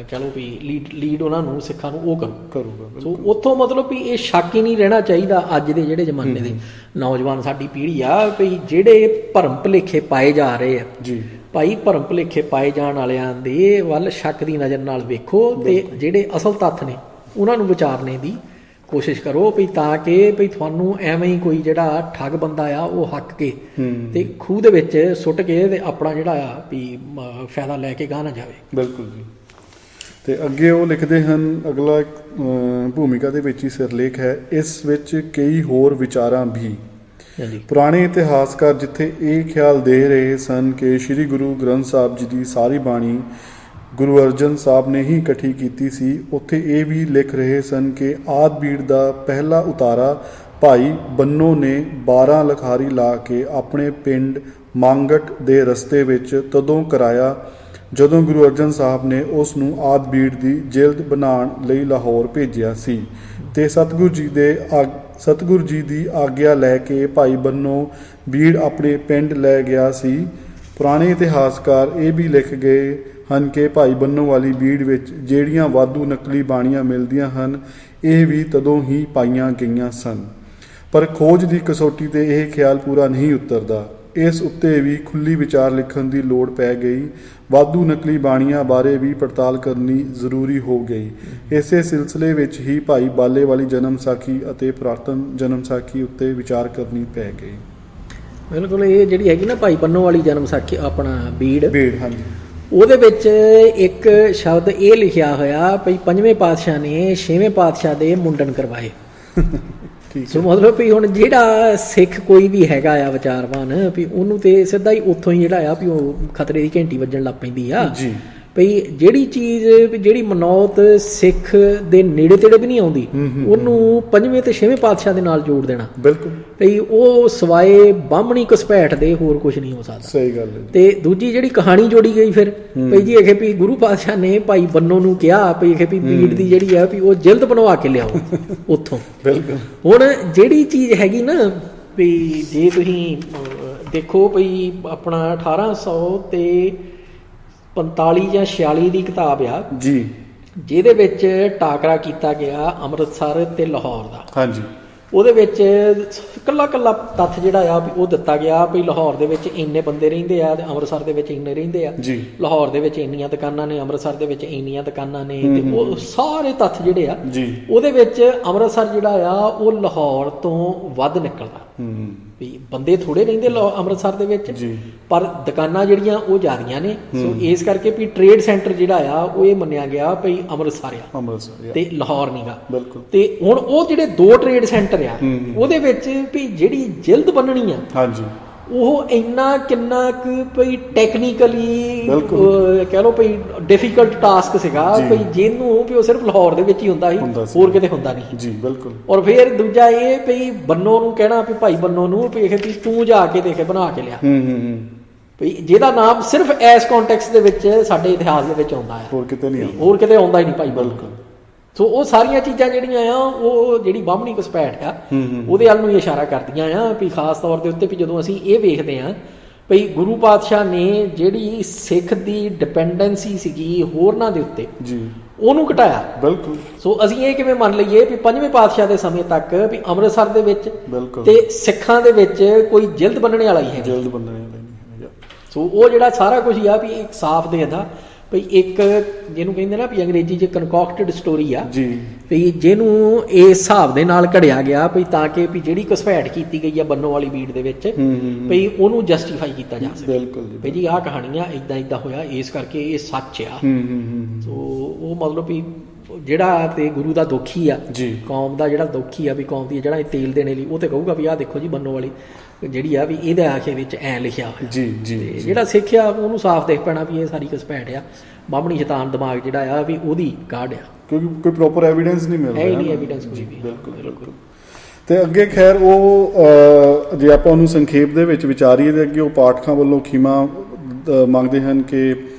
ਕਹਿ ਲਓ ਵੀ ਲੀਡ ਉਹਨਾਂ ਨੂੰ ਸਿੱਖਾਂ ਨੂੰ ਉਹ ਕਰੂਗਾ। ਸੋ ਉੱਥੋਂ ਮਤਲਬ ਵੀ ਇਹ ਸ਼ੱਕ ਹੀ ਨਹੀਂ ਰਹਿਣਾ ਚਾਹੀਦਾ ਅੱਜ ਦੇ ਜਿਹੜੇ ਜ਼ਮਾਨੇ ਦੇ ਨੌਜਵਾਨ ਸਾਡੀ ਪੀੜ੍ਹੀ ਆ ਵੀ ਜਿਹੜੇ ਭਰਮ ਭੁਲੇਖੇ ਪਾਏ ਜਾ ਰਹੇ ਆ ਜੀ। ਭਾਈ ਭਰਮ ਭੁਲੇਖੇ ਪਾਏ ਜਾਣ ਵਾਲਿਆਂ ਦੇ ਵੱਲ ਸ਼ੱਕ ਦੀ ਨਜ਼ਰ ਨਾਲ ਵੇਖੋ ਤੇ ਜਿਹੜੇ ਅਸਲ ਤੱਥ ਨੇ ਉਹਨਾਂ ਨੂੰ ਵਿਚਾਰਨੇ ਦੀ ਕੋਸ਼ਿਸ਼ ਕਰੋ ਵੀ ਤਾਂ ਕਿ ਵੀ ਤੁਹਾਨੂੰ ਐਵੇਂ ਹੀ ਕੋਈ ਜਿਹੜਾ ਠੱਗ ਬੰਦਾ ਆ ਉਹ ਹੱਕ ਕੇ ਤੇ ਖੂਹ ਦੇ ਵਿੱਚ ਸੁੱਟ ਕੇ ਤੇ ਆਪਣਾ ਜਿਹੜਾ ਆ ਵੀ ਫਾਇਦਾ ਲੈ ਕੇ ਗਾਹ ਨਾ ਜਾਵੇ। ਬਿਲਕੁਲ ਜੀ। ਤੇ ਅੱਗੇ ਉਹ ਲਿਖਦੇ ਹਨ, ਅਗਲਾ ਭੂਮਿਕਾ ਦੇ ਵਿੱਚ ਹੀ ਸਿਰਲੇਖ ਹੈ, ਇਸ ਵਿੱਚ ਕਈ ਹੋਰ ਵਿਚਾਰਾਂ ਵੀ। ਪੁਰਾਣੇ ਇਤਿਹਾਸਕਾਰ ਜਿੱਥੇ ਇਹ ਖਿਆਲ ਦੇ ਰਹੇ ਸਨ ਕਿ ਸ੍ਰੀ ਗੁਰੂ ਗ੍ਰੰਥ ਸਾਹਿਬ ਜੀ ਦੀ ਸਾਰੀ ਬਾਣੀ ਗੁਰੂ ਅਰਜਨ ਸਾਹਿਬ ਨੇ ਹੀ ਇਕੱਠੀ ਕੀਤੀ ਸੀ, ਉੱਥੇ ਇਹ ਵੀ ਲਿਖ ਰਹੇ ਸਨ ਕਿ ਆਦਿ ਬੀੜ ਦਾ ਪਹਿਲਾ ਉਤਾਰਾ ਭਾਈ ਬੰਨੋ ਨੇ 12 ਲਖਾਰੀ ਲਾ ਕੇ ਆਪਣੇ ਪਿੰਡ ਮੰਗਟ ਦੇ ਰਸਤੇ ਵਿੱਚ ਤਦੋਂ ਕਰਾਇਆ ਜਦੋਂ ਗੁਰੂ ਅਰਜਨ ਸਾਹਿਬ ਨੇ ਉਸ ਨੂੰ ਆਦਿ ਬੀੜ ਦੀ ਜਿਲਦ ਬਣਾਉਣ ਲਈ ਲਾਹੌਰ ਭੇਜਿਆ ਸੀ ਤੇ ਸਤਿਗੁਰੂ ਜੀ ਦੀ ਆਗਿਆ ਲੈ ਕੇ ਭਾਈ ਬੰਨੋ ਬੀੜ ਆਪਣੇ ਪਿੰਡ ਲੈ ਗਿਆ ਸੀ। ਪੁਰਾਣੇ ਇਤਿਹਾਸਕਾਰ ਇਹ ਵੀ ਲਿਖ ਗਏ ਹਨ ਕਿ ਭਾਈ ਬੰਨੋ ਵਾਲੀ ਬੀੜ ਵਿੱਚ ਜਿਹੜੀਆਂ ਵਾਧੂ ਨਕਲੀ ਬਾਣੀਆਂ ਮਿਲਦੀਆਂ ਹਨ ਇਹ ਵੀ ਤਦੋਂ ਹੀ ਪਾਈਆਂ ਗਈਆਂ ਸਨ, ਪਰ ਖੋਜ ਦੀ ਕਸੌਟੀ ਤੇ ਇਹ ਖਿਆਲ ਪੂਰਾ ਨਹੀਂ ਉਤਰਦਾ। ਇਸ ਉੱਤੇ ਵੀ ਖੁੱਲ੍ਹੀ ਵਿਚਾਰ ਲਿਖਣ ਦੀ ਲੋੜ ਪੈ ਗਈ। ਵਾਧੂ ਨਕਲੀ ਬਾਣੀਆਂ ਬਾਰੇ ਵੀ ਪੜਤਾਲ ਕਰਨੀ ਜ਼ਰੂਰੀ ਹੋ ਗਈ। ਇਸੇ ਸਿਲਸਿਲੇ ਵਿੱਚ ਹੀ ਭਾਈ ਬਾਲੇ ਵਾਲੀ ਜਨਮ ਸਾਖੀ ਅਤੇ ਪੁਰਾਤਨ ਜਨਮ ਸਾਖੀ ਉੱਤੇ ਵਿਚਾਰ ਕਰਨੀ ਪੈ ਗਈ। ਬਿਲਕੁਲ। ਇਹ ਜਿਹੜੀ ਹੈਗੀ ਨਾ ਭਾਈ ਬੰਨੋ ਵਾਲੀ ਜਨਮ ਸਾਖੀ ਆਪਣਾ ਬੀੜ ਹਾਂਜੀ, ਉਹਦੇ ਵਿੱਚ ਇੱਕ ਸ਼ਬਦ ਇਹ ਲਿਖਿਆ ਹੋਇਆ ਵੀ ਪੰਜਵੇਂ ਪਾਤਸ਼ਾਹ ਨੇ ਛੇਵੇਂ ਪਾਤਸ਼ਾਹ ਦੇ ਮੁੰਡਨ ਕਰਵਾਏ। ਸੋ ਮਤਲਬ ਵੀ ਹੁਣ ਜਿਹੜਾ ਸਿੱਖ ਕੋਈ ਵੀ ਹੈਗਾ ਆ ਵਿਚਾਰਵਾਨ ਵੀ ਉਹਨੂੰ ਤੇ ਸਿੱਧਾ ਹੀ ਉੱਥੋਂ ਹੀ ਜਿਹੜਾ ਆ ਵੀ ਉਹ ਖਤਰੇ ਦੀ ਘੰਟੀ ਵੱਜਣ ਲੱਗ ਪੈਂਦੀ ਆ ਜੀ। ਭਈ ਜਿਹੜੀ ਚੀਜ਼ ਜਿਹੜੀ ਮਨੌਤ ਸਿੱਖ ਦੇ ਨੇੜੇ ਤੇੜੇ ਵੀ ਨਹੀਂ ਆਉਂਦੀ ਉਹਨੂੰ ਪੰਜਵੇਂ ਤੇ ਛੇਵੇਂ ਪਾਤਸ਼ਾਹ ਦੇ ਨਾਲ ਜੋੜ ਦੇਣਾ। ਬਿਲਕੁਲ। ਭਈ ਉਹ ਸਵਾਏ ਬਾਹਮਣੀ ਘੁਸਪੈਠ ਦੇ ਹੋਰ ਕੁਝ ਨਹੀਂ ਹੋ ਸਕਦਾ। ਸਹੀ ਗੱਲ ਹੈ। ਤੇ ਦੂਜੀ ਜਿਹੜੀ ਕਹਾਣੀ ਜੋੜੀ ਗਈ ਫਿਰ ਭਈ ਜੀ ਇਹ ਵੀ ਗੁਰੂ ਪਾਤਸ਼ਾਹ ਨੇ ਭਾਈ ਬੰਨੋ ਨੂੰ ਕਿਹਾ ਭਈ ਇਹ ਵੀ ਬੀੜ ਦੀ ਜਿਹੜੀ ਆ ਵੀ ਉਹ ਜਿਲਦ ਬਣਵਾ ਕੇ ਲਿਆਓ ਉੱਥੋਂ। ਬਿਲਕੁਲ। ਹੁਣ ਜਿਹੜੀ ਚੀਜ਼ ਹੈਗੀ ਨਾ ਵੀ ਜੇ ਤੁਸੀਂ ਦੇਖੋ ਭਈ ਆਪਣਾ 1845 ਜਾਂ 46 ਦੀ ਕਿਤਾਬ ਆ ਜੀ ਜਿਹਦੇ ਵਿੱਚ ਟਾਕਰਾ ਕੀਤਾ ਗਿਆ ਅੰਮ੍ਰਿਤਸਰ ਤੇ ਲਾਹੌਰ ਦਾ। ਹਾਂਜੀ। ਉਹਦੇ ਵਿੱਚ ਕੱਲਾ ਕੱਲਾ ਤੱਥ ਜਿਹੜਾ ਆ ਵੀ ਉਹ ਦਿੱਤਾ ਗਿਆ ਵੀ ਲਾਹੌਰ ਦੇ ਵਿੱਚ ਇੰਨੇ ਬੰਦੇ ਰਹਿੰਦੇ ਆ ਤੇ ਅੰਮ੍ਰਿਤਸਰ ਦੇ ਵਿੱਚ ਇੰਨੇ ਰਹਿੰਦੇ ਆ ਜੀ ਲਾਹੌਰ ਦੇ ਵਿੱਚ ਇੰਨੀਆਂ ਦੁਕਾਨਾਂ ਨੇ ਅੰਮ੍ਰਿਤਸਰ ਦੇ ਵਿੱਚ ਇੰਨੀਆਂ ਦੁਕਾਨਾਂ ਨੇ ਤੇ ਉਹ ਸਾਰੇ ਤੱਥ ਜਿਹੜੇ ਆ ਜੀ ਉਹਦੇ ਵਿੱਚ ਅੰਮ੍ਰਿਤਸਰ ਜਿਹੜਾ ਆ ਉਹ ਲਾਹੌਰ ਤੋਂ ਵੱਧ ਨਿਕਲਦਾ ਵੀ ਬੰਦੇ ਥੋੜੇ ਰਹਿੰਦੇ ਅੰਮ੍ਰਿਤਸਰ ਦੇ ਵਿੱਚ ਜੀ ਪਰ ਦੁਕਾਨਾਂ ਜਿਹੜੀਆਂ ਉਹ ਜ਼ਿਆਦੀਆਂ ਨੇ ਸੋ ਇਸ ਕਰਕੇ ਵੀ ਟ੍ਰੇਡ ਸੈਂਟਰ ਜਿਹੜਾ ਆ ਉਹ ਇਹ ਮੰਨਿਆ ਗਿਆ ਵੀ ਅੰਮ੍ਰਿਤਸਰ ਆ ਅੰਮ੍ਰਿਤਸਰ ਤੇ ਲਾਹੌਰ ਨਹੀਂਗਾ ਬਿਲਕੁਲ ਤੇ ਹੁਣ ਉਹ ਜਿਹੜੇ ਦੋ ਟ੍ਰੇਡ ਸੈਂਟਰ ਆ ਉਹਦੇ ਵਿੱਚ ਵੀ ਜਿਹੜੀ ਜਿਲਦ ਬੰਨਣੀ ਆ ਹਾਂਜੀ ਉਹ ਇੰਨਾ ਕਿੰਨਾ ਕੁ ਭਈ ਟੈਕਨੀਕਲੀ ਕਹਿ ਲਓ ਭਈ ਡਿਫਿਕਲਟ ਟਾਸਕ ਸੀਗਾ ਭਈ ਜਿਹਨੂੰ ਵੀ ਉਹ ਸਿਰਫ ਲਾਹੌਰ ਦੇ ਵਿੱਚ ਹੀ ਹੁੰਦਾ ਸੀ ਹੋਰ ਕਿਤੇ ਹੁੰਦਾ ਨਹੀਂ ਜੀ ਬਿਲਕੁਲ ਔਰ ਫਿਰ ਦੂਜਾ ਇਹ ਭਈ ਬੰਨੋ ਨੂੰ ਕਹਿਣਾ ਵੀ ਭਾਈ ਬੰਨੋ ਨੂੰ ਵੀ ਇਹ ਵੀ ਤੂੰ ਜਾ ਕੇ ਦੇਖੇ ਬਣਾ ਕੇ ਲਿਆ ਭਈ ਜਿਹਦਾ ਨਾਮ ਸਿਰਫ ਇਸ ਕੰਟੈਕਸਟ ਦੇ ਵਿੱਚ ਸਾਡੇ ਇਤਿਹਾਸ ਦੇ ਵਿੱਚ ਆਉਂਦਾ ਹੈ ਹੋਰ ਕਿਤੇ ਨਹੀਂ ਹੋਰ ਕਿਤੇ ਆਉਂਦਾ ਹੀ ਨਹੀਂ ਭਾਈ ਬਿਲਕੁਲ ਸੋ ਉਹ ਸਾਰੀਆਂ ਚੀਜ਼ਾਂ ਜਿਹੜੀਆਂ ਆ ਉਹ ਜਿਹੜੀ ਬਾਹਮਣੀ ਘੁਸਪੈਠ ਆ ਉਹਦੇ ਵੱਲ ਨੂੰ ਇਸ਼ਾਰਾ ਕਰਦੀਆਂ ਆ ਵੀ ਖਾਸ ਤੌਰ ਦੇ ਉੱਤੇ ਵੀ ਜਦੋਂ ਅਸੀਂ ਇਹ ਵੇਖਦੇ ਆ ਭਈ ਗੁਰੂ ਪਾਤਸ਼ਾਹ ਨੇ ਜਿਹੜੀ ਸਿੱਖ ਦੀ ਡਿਪੈਂਡੈਂਸੀ ਸੀਗੀ ਹੋਰਨਾਂ ਦੇ ਉੱਤੇ ਜੀ ਉਹਨੂੰ ਘਟਾਇਆ ਬਿਲਕੁਲ ਸੋ ਅਸੀਂ ਇਹ ਕਿਵੇਂ ਮੰਨ ਲਈਏ ਵੀ ਪੰਜਵੇਂ ਪਾਤਸ਼ਾਹ ਦੇ ਸਮੇਂ ਤੱਕ ਵੀ ਅੰਮ੍ਰਿਤਸਰ ਦੇ ਵਿੱਚ ਤੇ ਸਿੱਖਾਂ ਦੇ ਵਿੱਚ ਕੋਈ ਜਿਲਦ ਬੰਨਣੇ ਵਾਲਾ ਹੀ ਹੈ ਜਿਲਦ ਬੰਨਣੇ ਵਾਲਾ ਨਹੀਂ ਸੋ ਉਹ ਜਿਹੜਾ ਸਾਰਾ ਕੁਝ ਆ ਵੀ ਇੱਕ ਸਾਫ਼ ਦੇਖਦਾ ਭਈ ਇੱਕ ਜਿਹਨੂੰ ਕਹਿੰਦੇ ਨਾ ਵੀ ਅੰਗਰੇਜ਼ੀ 'ਚ ਕਨਕੌਕਟਡ ਸਟੋਰੀ ਆ ਜੀ ਵੀ ਜਿਹਨੂੰ ਇਸ ਹਿਸਾਬ ਦੇ ਨਾਲ ਘੜਿਆ ਗਿਆ ਵੀ ਤਾਂ ਕਿ ਵੀ ਜਿਹੜੀ ਘੁਸਪੈਠ ਕੀਤੀ ਗਈ ਆ ਬੰਨੋ ਵਾਲੀ ਬੀੜ ਦੇ ਵਿੱਚ ਵੀ ਉਹਨੂੰ ਜਸਟੀਫਾਈ ਕੀਤਾ ਜਾ ਸਕੇ ਬਿਲਕੁਲ ਵੀ ਜੀ ਆਹ ਕਹਾਣੀ ਆ ਇਦਾਂ ਹੋਇਆ ਇਸ ਕਰਕੇ ਇਹ ਸੱਚ ਆ ਸੋ ਉਹ ਮਤਲਬ ਵੀ ਜਿਹੜਾ ਤੇ ਗੁਰੂ ਦਾ ਦੋਖੀ ਆ ਕੌਮ ਦਾ ਜਿਹੜਾ ਦੋਖੀ ਆ ਵੀ ਕੌਮ ਦੀ ਜਿਹੜਾ ਇਹ ਤੇਲ ਦੇਣੇ ਲਈ ਉਹ ਤੇ ਕਹੂਗਾ ਵੀ ਆਹ ਦੇਖੋ ਜੀ ਬੰਨੋ ਵਾਲੀ ਜਿਹੜੀ ਆ ਵੀ ਇਹਦੇ ਆਖੇ ਵਿੱਚ ਐ ਲਿਖਿਆ ਹੋਇਆ ਜੀ ਜੀ ਜਿਹੜਾ ਸਿੱਖਿਆ ਉਹਨੂੰ ਸਾਫ਼ ਦੇਖ ਪੈਣਾ ਵੀ ਇਹ ਸਾਰੀ ਘੁਸਪੈਠ ਆ ਬਾਹਮਣੀ ਸ਼ੈਤਾਨ ਦਿਮਾਗ ਜਿਹੜਾ ਆ ਵੀ ਉਹਦੀ ਕਾਢ ਆ ਕਿਉਂਕਿ ਕੋਈ ਪ੍ਰੋਪਰ ਐਵੀਡੈਂਸ ਨਹੀਂ ਮਿਲ ਰਿਹਾ ਹੈ ਨਹੀਂ ਐਵੀਡੈਂਸ ਕੋਈ ਵੀ ਬਿਲਕੁਲ ਤੇ ਅੱਗੇ ਖੈਰ ਉਹ ਜੇ ਆਪਾਂ ਉਹਨੂੰ ਸੰਖੇਪ ਦੇ ਵਿੱਚ ਵਿਚਾਰੀਏ ਤੇ ਅੱਗੇ ਉਹ ਪਾਠਕਾਂ ਵੱਲੋਂ ਖੀਮਾ ਮੰਗਦੇ ਹਨ ਕਿ